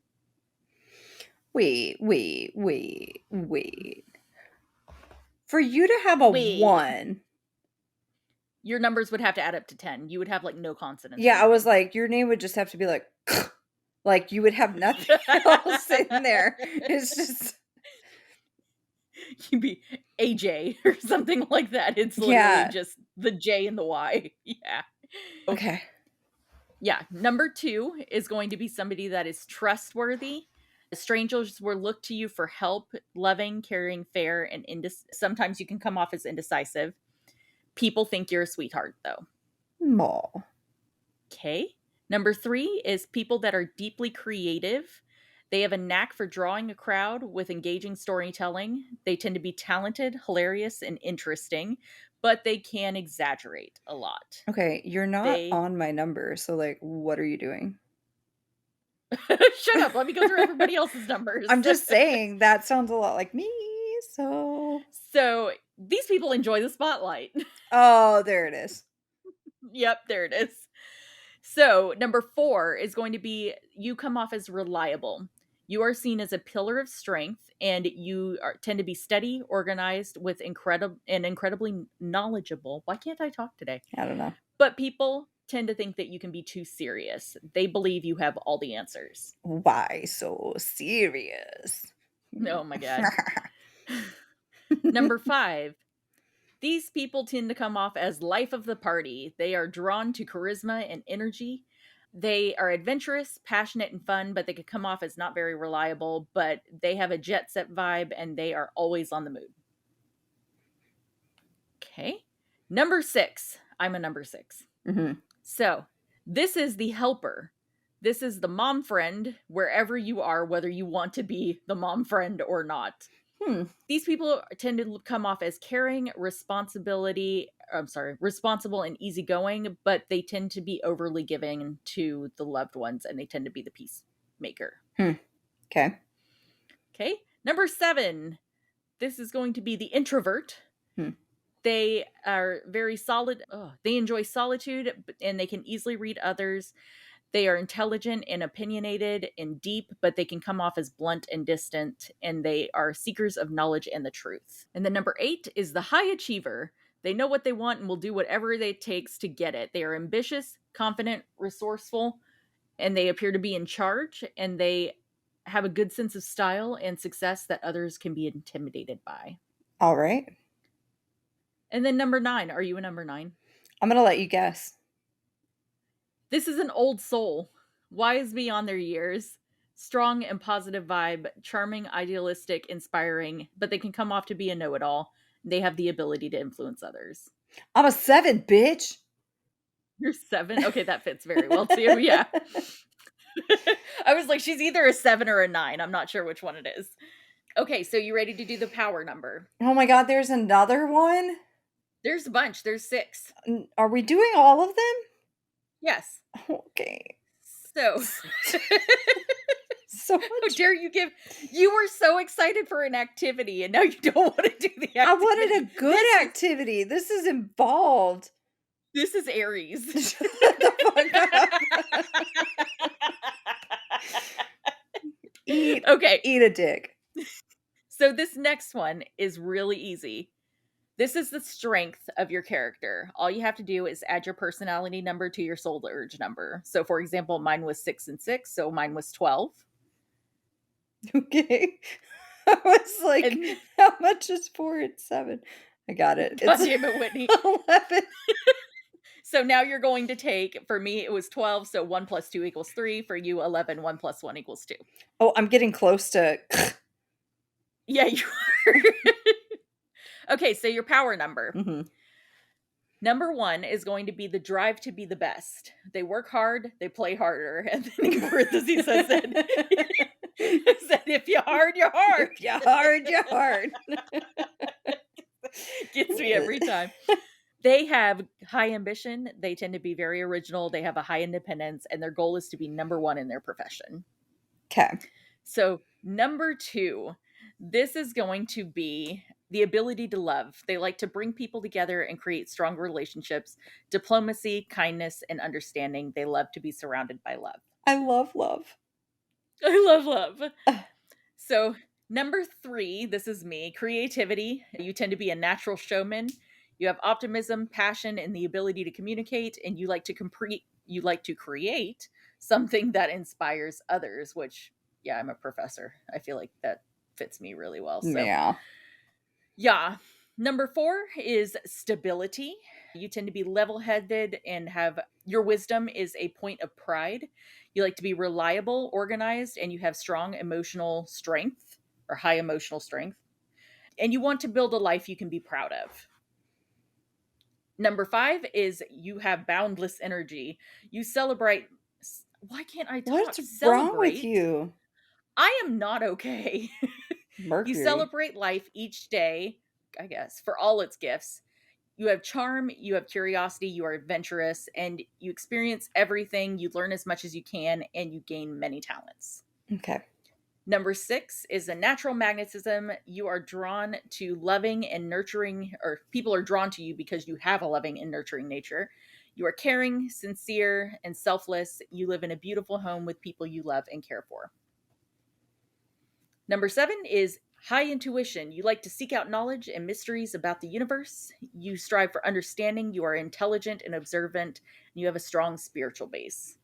[SPEAKER 1] Wait. For you to have a
[SPEAKER 2] Wait,
[SPEAKER 1] 1,
[SPEAKER 2] your numbers would have to add up to 10. You would have like no consonants in
[SPEAKER 1] yeah,
[SPEAKER 2] your
[SPEAKER 1] I was
[SPEAKER 2] name.
[SPEAKER 1] like, your name would just have to be like you would have nothing else in there. It's just
[SPEAKER 2] You'd be AJ or something like that. It's literally
[SPEAKER 1] Yeah.
[SPEAKER 2] just the J and the Y. Yeah. So,
[SPEAKER 1] Okay.
[SPEAKER 2] yeah. Number 2 is going to be somebody that is trustworthy. Strangers will look to you for help, loving, caring, fair, and sometimes you can come off as indecisive. People think you're a sweetheart, though.
[SPEAKER 1] Mall.
[SPEAKER 2] Okay. Number 3 is people that are deeply creative. They have a knack for drawing a crowd with engaging storytelling. They tend to be talented, hilarious, and interesting, but they can exaggerate a lot.
[SPEAKER 1] Okay, you're not
[SPEAKER 2] They
[SPEAKER 1] on my number, so like, what are you doing?
[SPEAKER 2] Shut up. Let me go through everybody else's numbers.
[SPEAKER 1] I'm just saying that sounds a lot like me. So,
[SPEAKER 2] So these people enjoy the spotlight.
[SPEAKER 1] oh, there it is.
[SPEAKER 2] Yep, there it is. So, number 4 is going to be you come off as reliable. You are seen as a pillar of strength, and tend to be steady, organized, with incredibly knowledgeable. Why can't I talk today?
[SPEAKER 1] I don't know.
[SPEAKER 2] But people tend to think that you can be too serious. They believe you have all the answers.
[SPEAKER 1] Why so serious?
[SPEAKER 2] Oh my God. Number 5, these people tend to come off as life of the party. They are drawn to charisma and energy. They are adventurous, passionate, and fun, but they could come off as not very reliable, but they have a jet set vibe and they are always on the move. Okay. Number 6. I'm a number 6.
[SPEAKER 1] Mm-hmm.
[SPEAKER 2] So this is the helper. This is the mom friend wherever you are, whether you want to be the mom friend or not. These people tend to come off as caring, responsible and easygoing, but they tend to be overly giving to the loved ones and they tend to be the peacemaker.
[SPEAKER 1] Okay.
[SPEAKER 2] Okay. Number 7. This is going to be the introvert. They are very solid. They enjoy solitude and they can easily read others. They are intelligent and opinionated and deep, but they can come off as blunt and distant, and they are seekers of knowledge and the truth. And then number 8 is the high achiever. They know what they want and will do whatever it takes to get it. They are ambitious, confident, resourceful, and they appear to be in charge, and they have a good sense of style and success that others can be intimidated by.
[SPEAKER 1] All right.
[SPEAKER 2] And then number 9. Are you a number 9?
[SPEAKER 1] I'm going to let you guess.
[SPEAKER 2] This is an old soul, wise beyond their years, strong and positive vibe, charming, idealistic, inspiring, but they can come off to be a know-it-all. They have the ability to influence others.
[SPEAKER 1] I'm a 7, bitch.
[SPEAKER 2] You're 7? Okay, that fits very well too, yeah. I was like, she's either a 7 or a 9. I'm not sure which one it is. Okay, so you ready to do the power number?
[SPEAKER 1] Oh my God, there's another one?
[SPEAKER 2] There's a bunch. There's 6.
[SPEAKER 1] Are we doing all of them?
[SPEAKER 2] Yes.
[SPEAKER 1] Okay.
[SPEAKER 2] So,
[SPEAKER 1] so
[SPEAKER 2] how
[SPEAKER 1] much.
[SPEAKER 2] dare you give? You were so excited for an activity, and now you don't want to do the activity.
[SPEAKER 1] I wanted a good activity. This is involved.
[SPEAKER 2] This is Aries.
[SPEAKER 1] Shut the fuck up. Eat a dick.
[SPEAKER 2] So this next one is really easy. This is the strength of your character. All you have to do is add your personality number to your soul urge number. So for example, mine was 6 and 6, so mine was 12.
[SPEAKER 1] Okay. I was like, how much is 4 and 7? I got it.
[SPEAKER 2] God damn it, Whitney.
[SPEAKER 1] 11.
[SPEAKER 2] So now you're going to take, for me, it was 12, so 1 plus 2 equals 3. For you, 11, 1 plus 1 equals 2.
[SPEAKER 1] Oh, I'm getting close to...
[SPEAKER 2] Yeah, you are. Okay, so your power number.
[SPEAKER 1] Mm-hmm.
[SPEAKER 2] Number 1 is going to be the drive to be the best. They work hard, they play harder. And then in parentheses, I said, if you're hard, you're hard.
[SPEAKER 1] If you're hard, you're hard.
[SPEAKER 2] Gets me every time. They have high ambition. They tend to be very original. They have a high independence, and their goal is to be number 1 in their profession.
[SPEAKER 1] Okay.
[SPEAKER 2] So number 2, this is going to be the ability to love. They like to bring people together and create strong relationships, diplomacy, kindness, and understanding. They love to be surrounded by love.
[SPEAKER 1] I love love.
[SPEAKER 2] I love love. So number 3, this is me, creativity. You tend to be a natural showman. You have optimism, passion, and the ability to communicate, and you like to create something that inspires others, which, yeah, I'm a professor. I feel like that fits me really well. So.
[SPEAKER 1] Yeah.
[SPEAKER 2] Yeah. Number 4 is stability. You tend to be level headed and have your wisdom is a point of pride. You like to be reliable, organized, and you have strong emotional strength or high emotional strength. And you want to build a life you can be proud of. Number 5 is you have boundless energy. You celebrate. Why can't I
[SPEAKER 1] What's
[SPEAKER 2] talk?
[SPEAKER 1] wrong with
[SPEAKER 2] Celebrate.
[SPEAKER 1] you?
[SPEAKER 2] I am not okay. You
[SPEAKER 1] Mercury.
[SPEAKER 2] celebrate life each day, I guess, for all its gifts. You have charm, you have curiosity, you are adventurous, and you experience everything. You learn as much as you can, and you gain many talents.
[SPEAKER 1] Okay.
[SPEAKER 2] Number 6 is a natural magnetism. You are drawn to loving and nurturing, or people are drawn to you because you have a loving and nurturing nature. You are caring, sincere, and selfless. You live in a beautiful home with people you love and care for. Number 7 is high intuition. You like to seek out knowledge and mysteries about the universe. You strive for understanding. You are intelligent and observant. And you have a strong spiritual base.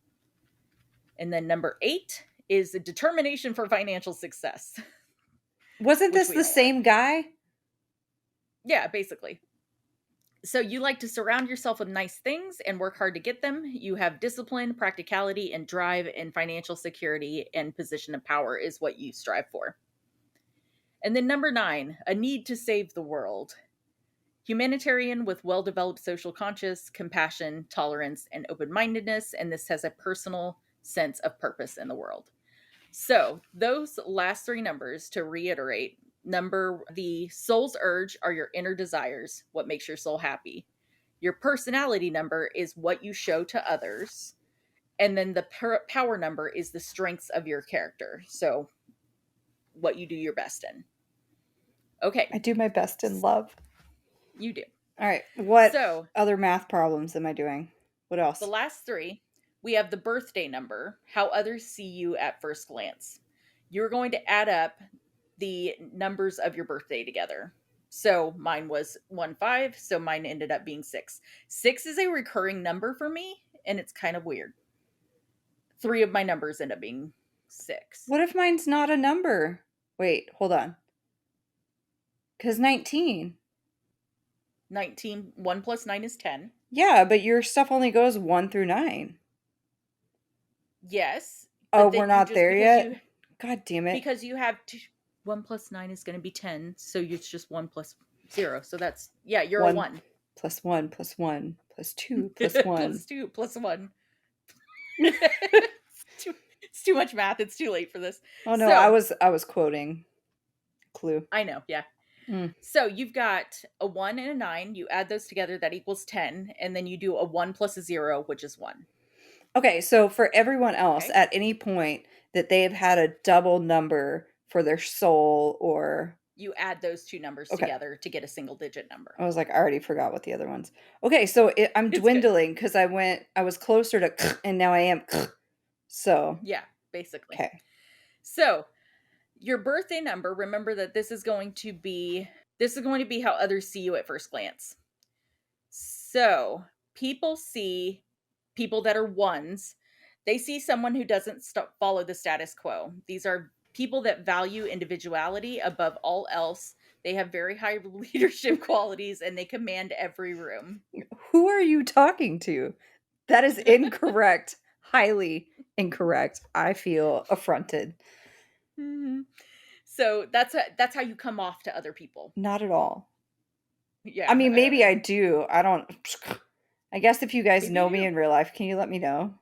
[SPEAKER 2] And then number 8 is the determination for financial success,
[SPEAKER 1] Wasn't
[SPEAKER 2] which
[SPEAKER 1] this
[SPEAKER 2] we
[SPEAKER 1] the
[SPEAKER 2] all are.
[SPEAKER 1] same guy?
[SPEAKER 2] Yeah, basically. So you like to surround yourself with nice things and work hard to get them. You have discipline, practicality, and drive, and financial security and position of power is what you strive for. And then number 9, a need to save the world. Humanitarian with well developed social conscience, compassion, tolerance, and open mindedness. And this has a personal sense of purpose in the world. So, those last 3 numbers, to reiterate, the soul's urge are your inner desires, what makes your soul happy. Your personality number is what you show to others. And then the power number is the strengths of your character. So, what you do your best in. Okay,
[SPEAKER 1] I do my best in love.
[SPEAKER 2] you do.
[SPEAKER 1] All right. What
[SPEAKER 2] So,
[SPEAKER 1] other math problems am I doing? What
[SPEAKER 2] the
[SPEAKER 1] else?
[SPEAKER 2] last 3, we have the birthday number, how others see you at first glance. You're going to add up the numbers of your birthday together. So mine was 1 5, so mine ended up being 6. 6 is a recurring number for me, and it's kind of weird. 3 of my numbers end up being 6.
[SPEAKER 1] What if mine's not a number? Wait, hold on. Because 19.
[SPEAKER 2] 19, 1 plus 9 is 10.
[SPEAKER 1] Yeah, but your stuff only goes 1 through 9.
[SPEAKER 2] Yes,
[SPEAKER 1] Oh,
[SPEAKER 2] but
[SPEAKER 1] we're
[SPEAKER 2] then you
[SPEAKER 1] not
[SPEAKER 2] just
[SPEAKER 1] there yet? God damn it.
[SPEAKER 2] because you have 1 plus 9 is going to be 10, so it's just 1 plus 0. So that's, yeah, you're a
[SPEAKER 1] 1
[SPEAKER 2] 1.
[SPEAKER 1] plus 1 plus 1 plus 2 plus 1.
[SPEAKER 2] Plus 2 plus 1. It's too much math. It's too late for this.
[SPEAKER 1] Oh no,
[SPEAKER 2] So
[SPEAKER 1] I was quoting Clue.
[SPEAKER 2] I know, yeah.
[SPEAKER 1] Mm.
[SPEAKER 2] So you've got a 1 and a 9. You add those together, that equals 10. And then you do a 1 plus a 0, which is 1.
[SPEAKER 1] Okay, so for everyone else,
[SPEAKER 2] Okay.
[SPEAKER 1] at any point that they have had a double number for their soul or
[SPEAKER 2] You add those 2 numbers
[SPEAKER 1] okay.
[SPEAKER 2] together to get a single digit number.
[SPEAKER 1] I was like, I already forgot what the other ones. Okay, so I'm
[SPEAKER 2] It's good.
[SPEAKER 1] dwindling because I was closer to and now I am. So,
[SPEAKER 2] Yeah, basically.
[SPEAKER 1] okay.
[SPEAKER 2] So your birthday number, remember that this is going to be how others see you at first glance. So people that are ones, they see someone who doesn't follow the status quo. These are people that value individuality above all else. They have very high leadership qualities and they command every room.
[SPEAKER 1] Who are you talking to? That is incorrect. Highly incorrect. I feel affronted.
[SPEAKER 2] Mhm. So that's how you come off to other people.
[SPEAKER 1] Not at all. I
[SPEAKER 2] Yeah,
[SPEAKER 1] mean,
[SPEAKER 2] I don't
[SPEAKER 1] maybe
[SPEAKER 2] know.
[SPEAKER 1] I do. I don't. I guess if you guys
[SPEAKER 2] Maybe
[SPEAKER 1] know me
[SPEAKER 2] you
[SPEAKER 1] in real life, can you let me know?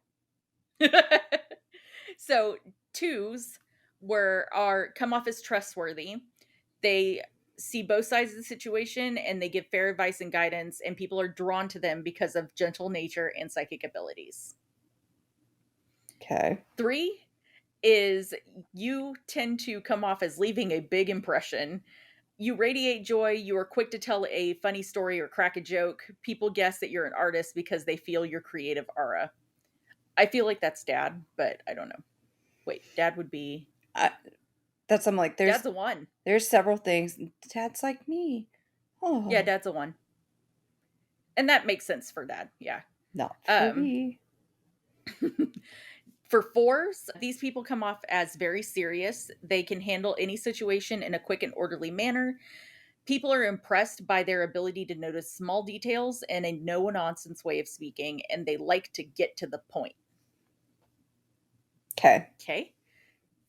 [SPEAKER 2] do. So twos are come off as trustworthy. They see both sides of the situation and they give fair advice and guidance, and people are drawn to them because of gentle nature and psychic abilities.
[SPEAKER 1] Okay.
[SPEAKER 2] 3 is you tend to come off as leaving a big impression. You radiate joy. You are quick to tell a funny story or crack a joke. People guess that you're an artist because they feel your creative aura. I feel like that's dad, but I don't know. Wait, dad would be.
[SPEAKER 1] I, I'm like,
[SPEAKER 2] Dad's a 1.
[SPEAKER 1] there's several things. Dad's like me.
[SPEAKER 2] Yeah,
[SPEAKER 1] Oh,
[SPEAKER 2] dad's a 1. And that makes sense for dad. Yeah.
[SPEAKER 1] not for
[SPEAKER 2] Um,
[SPEAKER 1] me.
[SPEAKER 2] For fours, these people come off as very serious. They can handle any situation in a quick and orderly manner. People are impressed by their ability to notice small details and a no nonsense way of speaking, and they like to get to the point.
[SPEAKER 1] Okay.
[SPEAKER 2] Okay.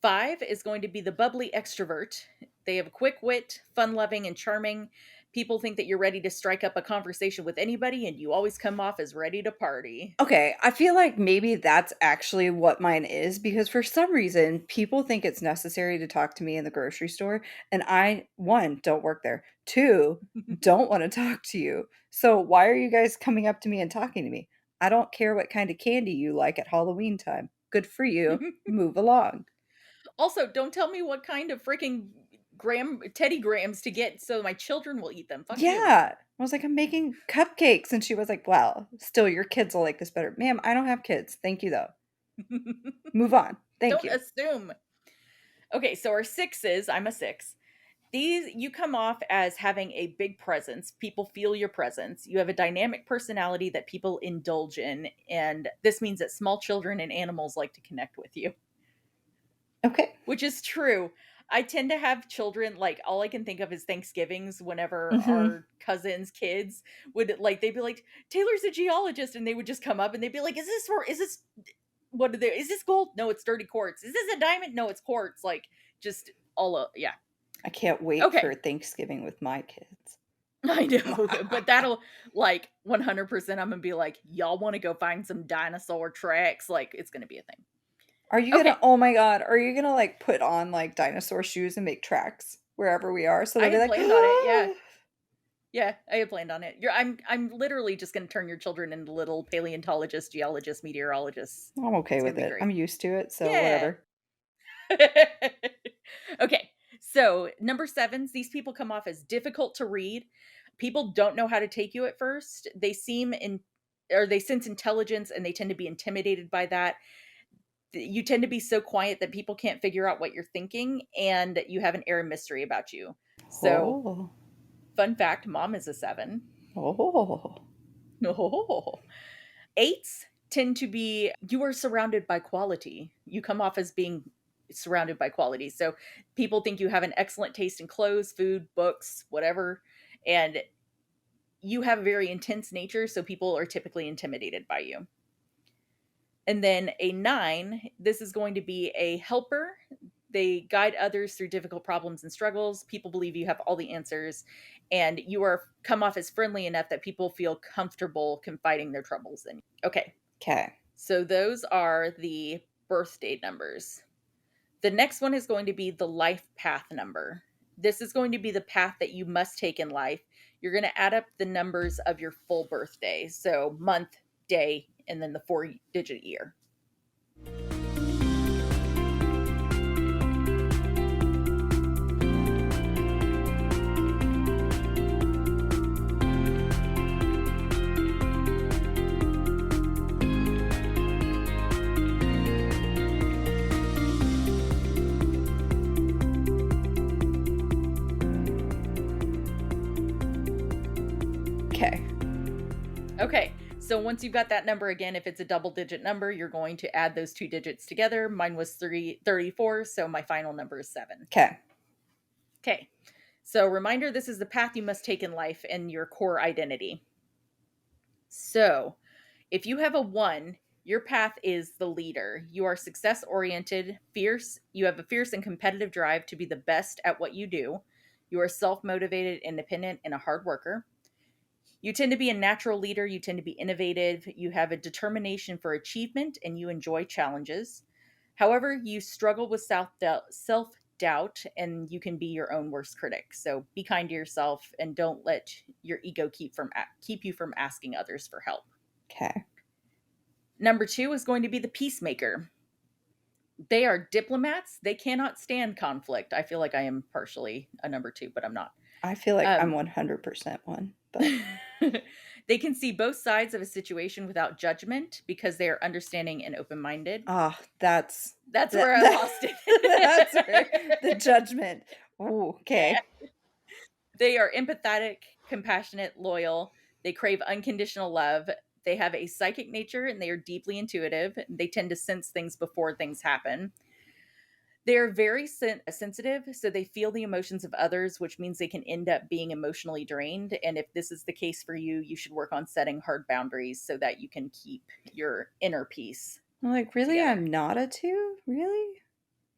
[SPEAKER 2] 5 is going to be the bubbly extrovert. They have quick wit, fun loving, and charming. People think that you're ready to strike up a conversation with anybody, and you always come off as ready to party.
[SPEAKER 1] Okay, I feel like maybe that's actually what mine is because for some reason people think it's necessary to talk to me in the grocery store and I one don't work there. Two don't want to talk to you. So why are you guys coming up to me and talking to me? I don't care what kind of candy you like at Halloween time. Good for you. Move along.
[SPEAKER 2] Also, don't tell me what kind of freaking Teddy Grahams to get so my children will eat them. Fuck you.
[SPEAKER 1] Yeah. I was like, I'm making cupcakes. And she was like, well, still, your kids will like this better. Ma'am, I don't have kids. Thank you, though. Move on. Thank
[SPEAKER 2] Don't
[SPEAKER 1] you.
[SPEAKER 2] assume. Okay, so our sixes, I'm a six. These, you come off as having a big presence. People feel your presence. You have a dynamic personality that people indulge in. And this means that small children and animals like to connect with you,
[SPEAKER 1] Okay.
[SPEAKER 2] which is true. I tend to have children, like, all I can think of is Thanksgivings whenever
[SPEAKER 1] Hmm.
[SPEAKER 2] our cousins' kids would, like, they'd be like, Taylor's a geologist. And they would just come up and they'd be like, what are they, is this gold? No, it's dirty quartz. Is this a diamond? No, it's quartz. Like, just yeah.
[SPEAKER 1] I can't wait for
[SPEAKER 2] Okay.
[SPEAKER 1] Thanksgiving with my kids.
[SPEAKER 2] I know, but that'll, like, 100%, I'm gonna be like, y'all want to go find some dinosaur tracks? Like, it's gonna be a thing.
[SPEAKER 1] Are you gonna,
[SPEAKER 2] Okay,
[SPEAKER 1] oh my God, are you gonna like put on like dinosaur shoes and make tracks wherever we are? So
[SPEAKER 2] I
[SPEAKER 1] they'll be
[SPEAKER 2] had
[SPEAKER 1] like,
[SPEAKER 2] planned on it. Yeah,
[SPEAKER 1] ah.
[SPEAKER 2] yeah, I had planned on it. I'm literally just gonna turn your children into little paleontologists, geologists, meteorologists.
[SPEAKER 1] I'm okay
[SPEAKER 2] It's gonna
[SPEAKER 1] with
[SPEAKER 2] be
[SPEAKER 1] it.
[SPEAKER 2] great.
[SPEAKER 1] I'm used to it. So
[SPEAKER 2] Yeah.
[SPEAKER 1] whatever.
[SPEAKER 2] Okay, so number sevens, these people come off as difficult to read. People don't know how to take you at first. They seem in, or they sense intelligence and they tend to be intimidated by that. You tend to be so quiet that people can't figure out what you're thinking, and you have an air of mystery about you. So,
[SPEAKER 1] Oh,
[SPEAKER 2] fun fact, mom is a seven.
[SPEAKER 1] oh,
[SPEAKER 2] Oh. Eights tend to be, you are surrounded by quality. You come off as being surrounded by quality. So people think you have an excellent taste in clothes, food, books, whatever. And you have a very intense nature. So people are typically intimidated by you. And then a nine, this is going to be a helper. They guide others through difficult problems and struggles. People believe you have all the answers, and you are come off as friendly enough that people feel comfortable confiding their troubles in you. Okay,
[SPEAKER 1] okay.
[SPEAKER 2] so those are the birth date numbers. The next one is going to be the life path number. This is going to be the path that you must take in life. You're going to add up the numbers of your full birthday. So month, day, and then the 4-digit year.
[SPEAKER 1] Okay.
[SPEAKER 2] Okay, so once you've got that number again, if it's a double digit number, you're going to add those two digits together. Mine was 34, so my final number is 7.
[SPEAKER 1] Okay.
[SPEAKER 2] Okay, so reminder, this is the path you must take in life and your core identity. So if you have a 1, your path is the leader. You are success oriented, fierce. You have a fierce and competitive drive to be the best at what you do. You are self motivated, independent, and a hard worker. You tend to be a natural leader. You tend to be innovative. You have a determination for achievement and you enjoy challenges. However, you struggle with self doubt and you can be your own worst critic. So be kind to yourself and don't let your ego keep you from asking others for help.
[SPEAKER 1] Okay.
[SPEAKER 2] Number 2 is going to be the peacemaker. They are diplomats. They cannot stand conflict. I feel like I am partially a number 2, but I'm not.
[SPEAKER 1] I feel like I'm
[SPEAKER 2] Um,
[SPEAKER 1] 100% one, but
[SPEAKER 2] they can see both sides of a situation without judgment because they are understanding and open minded.
[SPEAKER 1] that's
[SPEAKER 2] That's
[SPEAKER 1] that,
[SPEAKER 2] where I
[SPEAKER 1] that
[SPEAKER 2] lost
[SPEAKER 1] that's where the
[SPEAKER 2] it.
[SPEAKER 1] judgment. Ooh,
[SPEAKER 2] Yeah.
[SPEAKER 1] okay.
[SPEAKER 2] They are empathetic, compassionate, loyal. They crave unconditional love. They have a psychic nature and they are deeply intuitive. They tend to sense things before things happen. They're very sensitive, so they feel the emotions of others, which means they can end up being emotionally drained. And if this is the case for you, you should work on setting hard boundaries so that you can keep your inner peace
[SPEAKER 1] I'm like, really?
[SPEAKER 2] together.
[SPEAKER 1] I'm not a two? Really?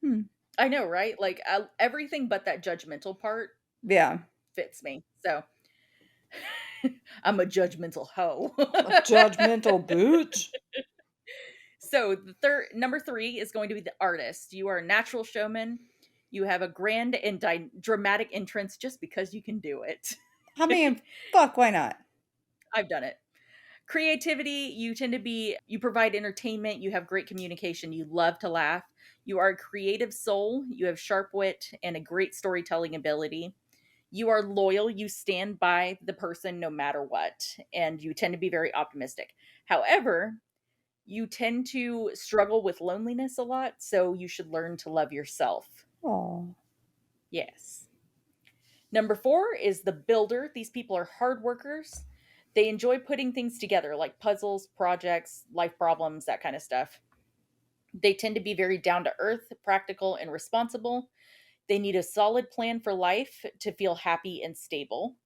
[SPEAKER 1] Hmm.
[SPEAKER 2] I know, right? Like everything but that judgmental part
[SPEAKER 1] Yeah.
[SPEAKER 2] fits me. So I'm a judgmental hoe.
[SPEAKER 1] A judgmental bitch.
[SPEAKER 2] So the third number 3 is going to be the artist. You are a natural showman. You have a grand and dramatic entrance just because you can do it.
[SPEAKER 1] I mean, fuck, why not?
[SPEAKER 2] I've done it. Creativity, you provide entertainment, you have great communication, you love to laugh. You are a creative soul, you have sharp wit and a great storytelling ability. You are loyal, you stand by the person no matter what, and you tend to be very optimistic. However, you tend to struggle with loneliness a lot, so you should learn to love yourself.
[SPEAKER 1] Oh.
[SPEAKER 2] Yes. Number 4 is the builder. These people are hard workers. They enjoy putting things together like puzzles, projects, life problems, that kind of stuff. They tend to be very down to earth, practical, and responsible. They need a solid plan for life to feel happy and stable.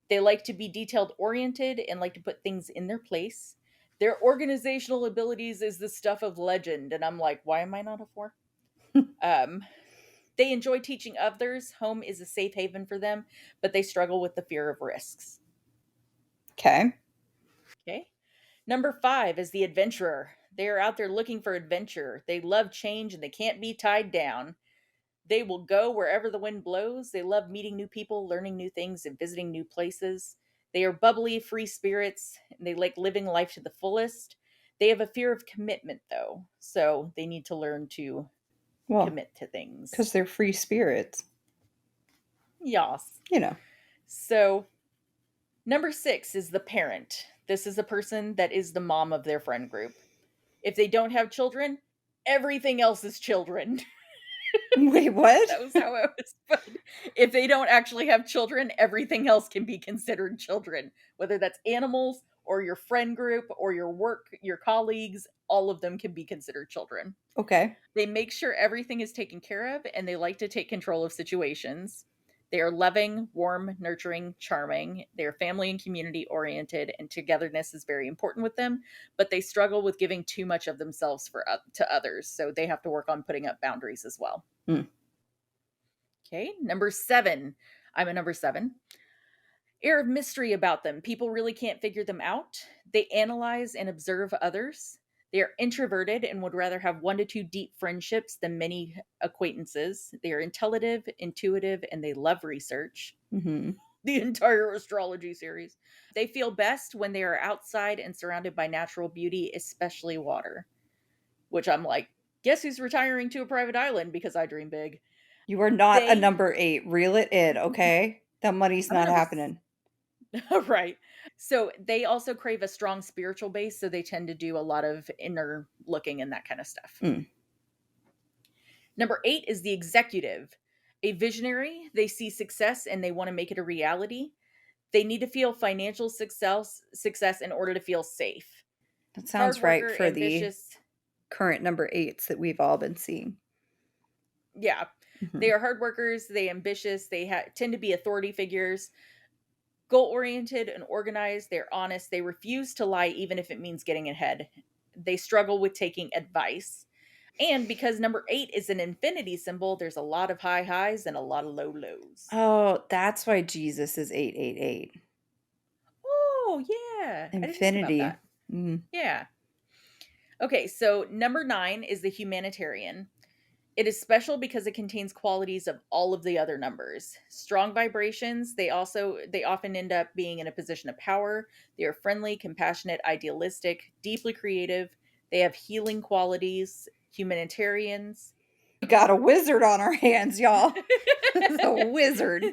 [SPEAKER 2] They like to be detailed oriented and like to put things in their place. Their organizational abilities is the stuff of legend. And I'm like, why am I not a 4? Um, they enjoy teaching others. Home is a safe haven for them, but they struggle with the fear of risks.
[SPEAKER 1] Okay.
[SPEAKER 2] Okay. Number 5 is the adventurer. They are out there looking for adventure. They love change and they can't be tied down. They will go wherever the wind blows. They love meeting new people, learning new things, and visiting new places. They are bubbly, free spirits, and they like living life to the fullest. They have a fear of commitment, though, so they need to learn to
[SPEAKER 1] Well,
[SPEAKER 2] commit to things.
[SPEAKER 1] because they're free spirits.
[SPEAKER 2] Yas.
[SPEAKER 1] You know.
[SPEAKER 2] So, number 6 is the parent. This is a person that is the mom of their friend group. If they don't have children, everything else is children.
[SPEAKER 1] Wait, what?
[SPEAKER 2] That was how I was put. If they don't actually have children, everything else can be considered children, whether that's animals or your friend group or your work, your colleagues, all of them can be considered children.
[SPEAKER 1] Okay.
[SPEAKER 2] They make sure everything is taken care of and they like to take control of situations. They are loving, warm, nurturing, charming. They are family and community oriented, and togetherness is very important with them. But they struggle with giving too much of themselves to others, so they have to work on putting up boundaries as well.
[SPEAKER 1] Hmm.
[SPEAKER 2] Okay, number 7. I'm a number 7. Air of mystery about them. People really can't figure them out. They analyze and observe others. They are introverted and would rather have 1 to 2 deep friendships than many acquaintances. They are intuitive, and they love research.
[SPEAKER 1] Mm-hmm.
[SPEAKER 2] The entire astrology series. They feel best when they are outside and surrounded by natural beauty, especially water. Which I'm like, guess who's retiring to a private island because I dream big.
[SPEAKER 1] You are not a
[SPEAKER 2] They,
[SPEAKER 1] number 8. Reel it in, okay? That money's
[SPEAKER 2] I'm a
[SPEAKER 1] not
[SPEAKER 2] number
[SPEAKER 1] happening.
[SPEAKER 2] right. So they also crave a strong spiritual base, so they tend to do a lot of inner looking and that kind of stuff.
[SPEAKER 1] Mm.
[SPEAKER 2] Number 8 is the executive. A visionary, they see success and they want to make it a reality. They need to feel financial success in order to feel safe.
[SPEAKER 1] That
[SPEAKER 2] Hard
[SPEAKER 1] sounds right
[SPEAKER 2] worker,
[SPEAKER 1] for the
[SPEAKER 2] ambitious.
[SPEAKER 1] current number 8s that we've all been seeing.
[SPEAKER 2] Yeah. They
[SPEAKER 1] Mhm.
[SPEAKER 2] are hard workers, they ambitious, they tend to be authority figures, goal oriented and organized. They're honest. They refuse to lie, even if it means getting ahead. They struggle with taking advice. And because number 8 is an infinity symbol, there's a lot of high highs and a lot of low lows.
[SPEAKER 1] Oh, that's why Jesus is 888.
[SPEAKER 2] Oh, yeah. I didn't think about
[SPEAKER 1] Infinity.
[SPEAKER 2] that.
[SPEAKER 1] Mm.
[SPEAKER 2] Yeah. Okay, so number 9 is the humanitarian. It is special because it contains qualities of all of the other numbers. Strong vibrations, they often end up being in a position of power. They are friendly, compassionate, idealistic, deeply creative. They have healing qualities, humanitarians.
[SPEAKER 1] We got a wizard on our hands, y'all. The wizard.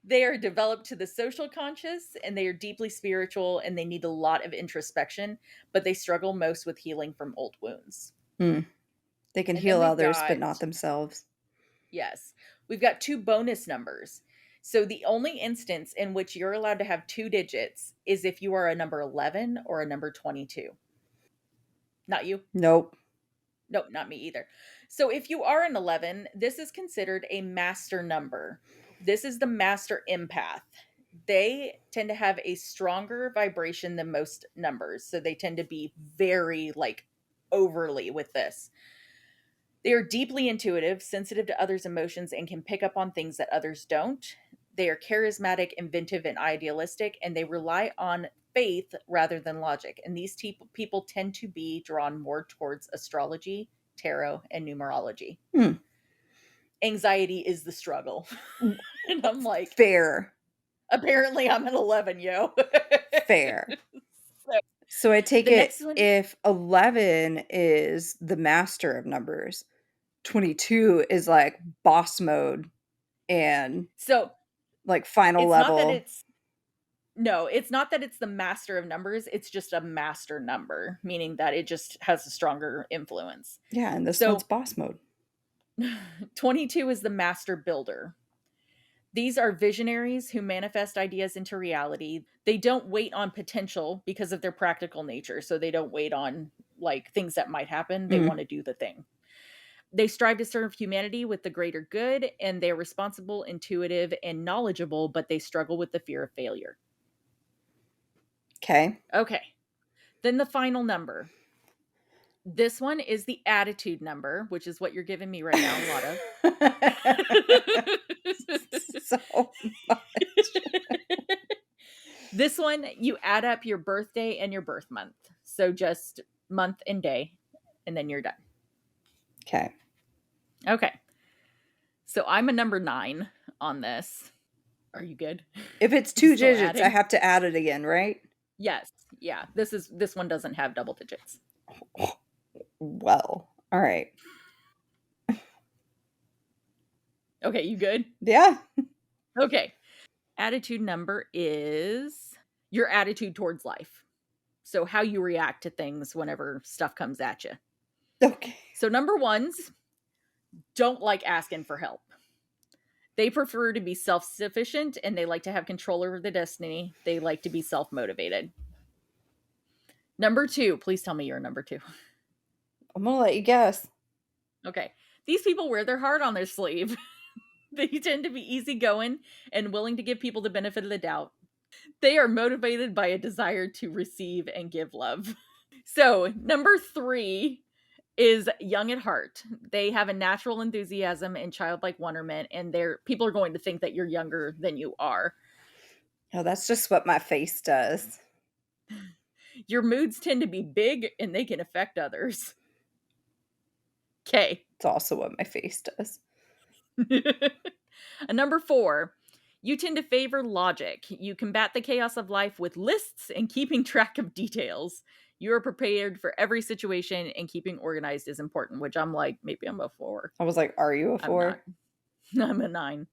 [SPEAKER 2] They are developed to the social conscious and they are deeply spiritual and they need a lot of introspection, but they struggle most with healing from old wounds.
[SPEAKER 1] Mm. They can
[SPEAKER 2] And then
[SPEAKER 1] heal
[SPEAKER 2] we've
[SPEAKER 1] others, but
[SPEAKER 2] got
[SPEAKER 1] not themselves.
[SPEAKER 2] Yes. We've got 2 bonus numbers. So the only instance in which you're allowed to have 2 digits is if you are a number 11 or a number 22. Not you?
[SPEAKER 1] Nope.
[SPEAKER 2] Nope, not me either. So if you are an 11, this is considered a master number. This is the master empath. They tend to have a stronger vibration than most numbers. So they tend to be very like overly with this. They are deeply intuitive, sensitive to others' emotions, and can pick up on things that others don't. They are charismatic, inventive, and idealistic, and they rely on faith rather than logic. And these people tend to be drawn more towards astrology, tarot, and numerology.
[SPEAKER 1] Hmm.
[SPEAKER 2] Anxiety is the struggle. And I'm like,
[SPEAKER 1] Fair.
[SPEAKER 2] apparently I'm an 11, yo.
[SPEAKER 1] Fair.
[SPEAKER 2] So,
[SPEAKER 1] So I take
[SPEAKER 2] the
[SPEAKER 1] it
[SPEAKER 2] next one.
[SPEAKER 1] if 11 is the master of numbers, 22 is like boss mode and
[SPEAKER 2] So
[SPEAKER 1] like final
[SPEAKER 2] it's not that
[SPEAKER 1] level.
[SPEAKER 2] it's no, it's not that it's the master of numbers. It's just a master number, meaning that it just has a stronger influence.
[SPEAKER 1] Yeah, and this one's
[SPEAKER 2] So
[SPEAKER 1] boss mode.
[SPEAKER 2] 22 is the master builder. These are visionaries who manifest ideas into reality. They don't wait on potential because of their practical nature. So they don't wait on like things that might happen. They want to do the thing. They strive to serve humanity with the greater good, and they're responsible, intuitive, and knowledgeable, but they struggle with the fear of failure.
[SPEAKER 1] Okay.
[SPEAKER 2] Okay. Then the final number. This one is the attitude number, which is what you're giving me right now, a lot of.
[SPEAKER 1] So much.
[SPEAKER 2] This one, you add up your birthday and your birth month. So just month and day, and then you're done.
[SPEAKER 1] Okay.
[SPEAKER 2] Okay. So I'm a number 9 on this. Are you good?
[SPEAKER 1] If it's two
[SPEAKER 2] Still
[SPEAKER 1] digits, I
[SPEAKER 2] adding?
[SPEAKER 1] have to add it again, right?
[SPEAKER 2] Yes. Yeah. This one doesn't have double digits.
[SPEAKER 1] Well, all right.
[SPEAKER 2] Okay, you good?
[SPEAKER 1] Yeah.
[SPEAKER 2] Okay. Attitude number is your attitude towards life. So how you react to things whenever stuff comes at you.
[SPEAKER 1] Okay.
[SPEAKER 2] So number 1s don't like asking for help. They prefer to be self-sufficient and they like to have control over their destiny. They like to be self-motivated. Number 2, please tell me you're a number 2.
[SPEAKER 1] I'm gonna let you guess.
[SPEAKER 2] Okay. These people wear their heart on their sleeve. They tend to be easygoing and willing to give people the benefit of the doubt. They are motivated by a desire to receive and give love. So, number 3 is young at heart. They have a natural enthusiasm and childlike wonderment, and people are going to think that you're younger than you are.
[SPEAKER 1] Oh, that's just what my face does.
[SPEAKER 2] Your moods tend to be big and they can affect others. Okay.
[SPEAKER 1] It's also what my face does.
[SPEAKER 2] Number 4, you tend to favor logic. You combat the chaos of life with lists and keeping track of details. You are prepared for every situation, and keeping organized is important, which I'm like, maybe I'm a 4.
[SPEAKER 1] I was like, are you a 4?
[SPEAKER 2] I'm a 9.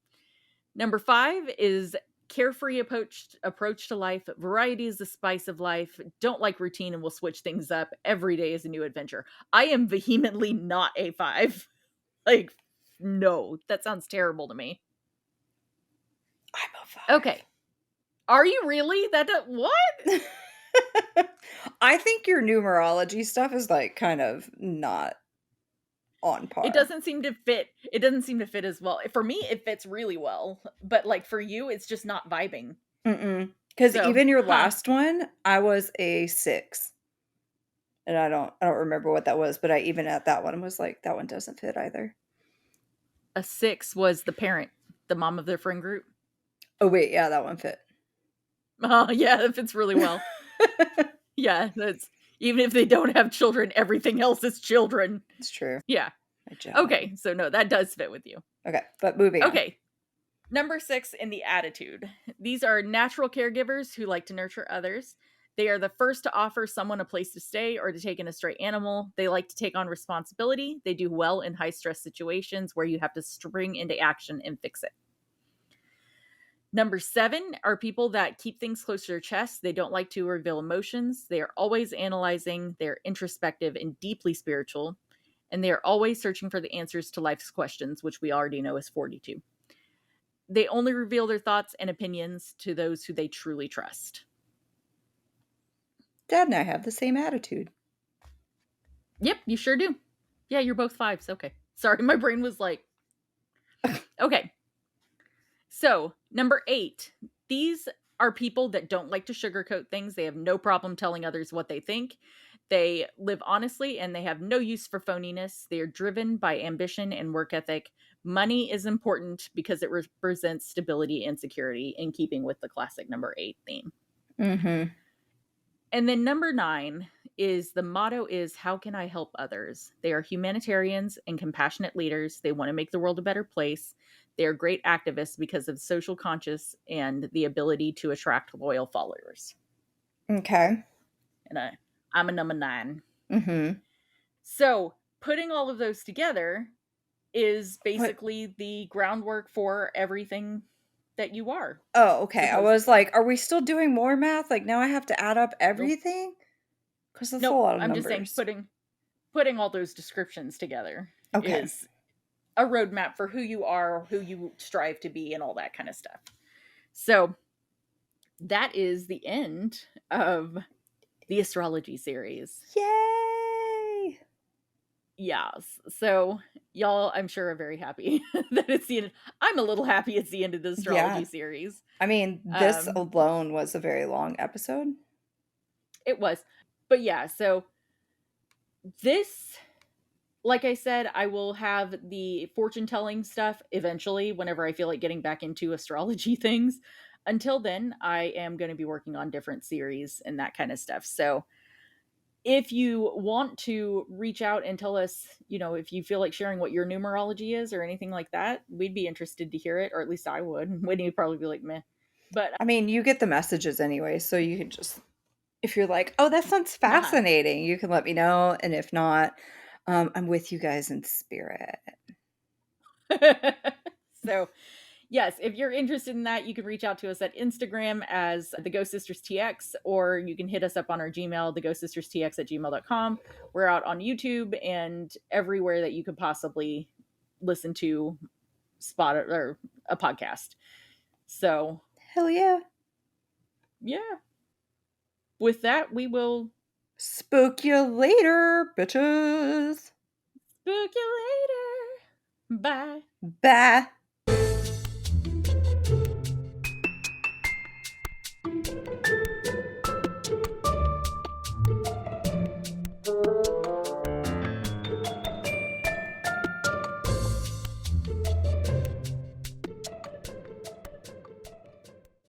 [SPEAKER 2] Number 5 is carefree approach to life. Variety is the spice of life. Don't like routine and will switch things up. Every day is a new adventure. I am vehemently not a 5. Like, no, that sounds terrible to me.
[SPEAKER 1] I'm a 5.
[SPEAKER 2] Okay. Are you really? What?
[SPEAKER 1] I think your numerology stuff is like kind of not on par.
[SPEAKER 2] It doesn't seem to fit. It doesn't seem to fit as well. For me, it fits really well. But like for you, it's just not vibing.
[SPEAKER 1] Because
[SPEAKER 2] So,
[SPEAKER 1] even your last one, I was a 6. And I don't remember what that was, but I even at that one was like, that one doesn't fit either.
[SPEAKER 2] A 6 was the parent, the mom of their friend group.
[SPEAKER 1] Oh wait, yeah, that one fit.
[SPEAKER 2] Oh yeah, it fits really well. Yeah, that's even if they don't have children, everything else is children.
[SPEAKER 1] It's true.
[SPEAKER 2] Yeah. Okay, so no, that does fit with you.
[SPEAKER 1] Okay, but moving on.
[SPEAKER 2] Okay. Number 6 in the attitude. These are natural caregivers who like to nurture others. They are the first to offer someone a place to stay or to take in a stray animal. They like to take on responsibility. They do well in high stress situations where you have to spring into action and fix it. Number 7 are people that keep things close to their chest. They don't like to reveal emotions. They are always analyzing. They're introspective and deeply spiritual. And they are always searching for the answers to life's questions, which we already know is 42. They only reveal their thoughts and opinions to those who they truly trust.
[SPEAKER 1] Dad and I have the same attitude.
[SPEAKER 2] Yep, you sure do. Yeah, you're both 5s. Okay. Sorry, my brain was like, okay. So, number 8, these are people that don't like to sugarcoat things. They have no problem telling others what they think. They live honestly and they have no use for phoniness. They are driven by ambition and work ethic. Money is important because it represents stability and security, in keeping with the classic number 8 theme.
[SPEAKER 1] Mm-hmm.
[SPEAKER 2] And then number 9 is, the motto is, how can I help others? They are humanitarians and compassionate leaders. They want to make the world a better place. They are great activists because of social conscious and the ability to attract loyal followers.
[SPEAKER 1] Okay.
[SPEAKER 2] And I'm a number 9.
[SPEAKER 1] Mm-hmm.
[SPEAKER 2] So putting all of those together is
[SPEAKER 1] What?
[SPEAKER 2] basically the groundwork for everything that you are
[SPEAKER 1] Oh, okay. I
[SPEAKER 2] supposed to
[SPEAKER 1] was
[SPEAKER 2] be.
[SPEAKER 1] like, are we still doing more math? Like now I have to add up
[SPEAKER 2] Nope.
[SPEAKER 1] everything? Because that's a
[SPEAKER 2] Nope.
[SPEAKER 1] lot of
[SPEAKER 2] I'm just saying
[SPEAKER 1] numbers.
[SPEAKER 2] putting all those descriptions together
[SPEAKER 1] Okay.
[SPEAKER 2] is a roadmap for who you are, who you strive to be, and all that kind of stuff. So that is the end of the astrology series.
[SPEAKER 1] Yay!
[SPEAKER 2] Yes. So y'all, I'm sure, are very happy that it's the end. I'm a little happy it's the end of the astrology
[SPEAKER 1] Yeah.
[SPEAKER 2] series.
[SPEAKER 1] I mean, this
[SPEAKER 2] Um,
[SPEAKER 1] alone was a very long episode.
[SPEAKER 2] it was. But yeah, so this, like I said, I will have the fortune telling stuff eventually whenever I feel like getting back into astrology things. Until then, I am going to be working on different series and that kind of stuff. So if you want to reach out and tell us, if you feel like sharing what your numerology is or anything like that, we'd be interested to hear it, or at least I would. Whitney would probably be like, meh. But
[SPEAKER 1] I mean, you get the messages anyway, so you can just, if you're like, oh, that sounds
[SPEAKER 2] yeah.
[SPEAKER 1] fascinating, you can let me know. And if not, I'm with you guys in spirit.
[SPEAKER 2] So yes, if you're interested in that, you can reach out to us at Instagram as the Ghost Sisters TX, or you can hit us up on our Gmail, theghostsisterstx@gmail.com. We're out on YouTube and everywhere that you could possibly listen to spot or a podcast. So
[SPEAKER 1] Hell yeah.
[SPEAKER 2] yeah, with that, we will
[SPEAKER 1] Spook you later, bitches.
[SPEAKER 2] spook you later. Bye.
[SPEAKER 1] Bye.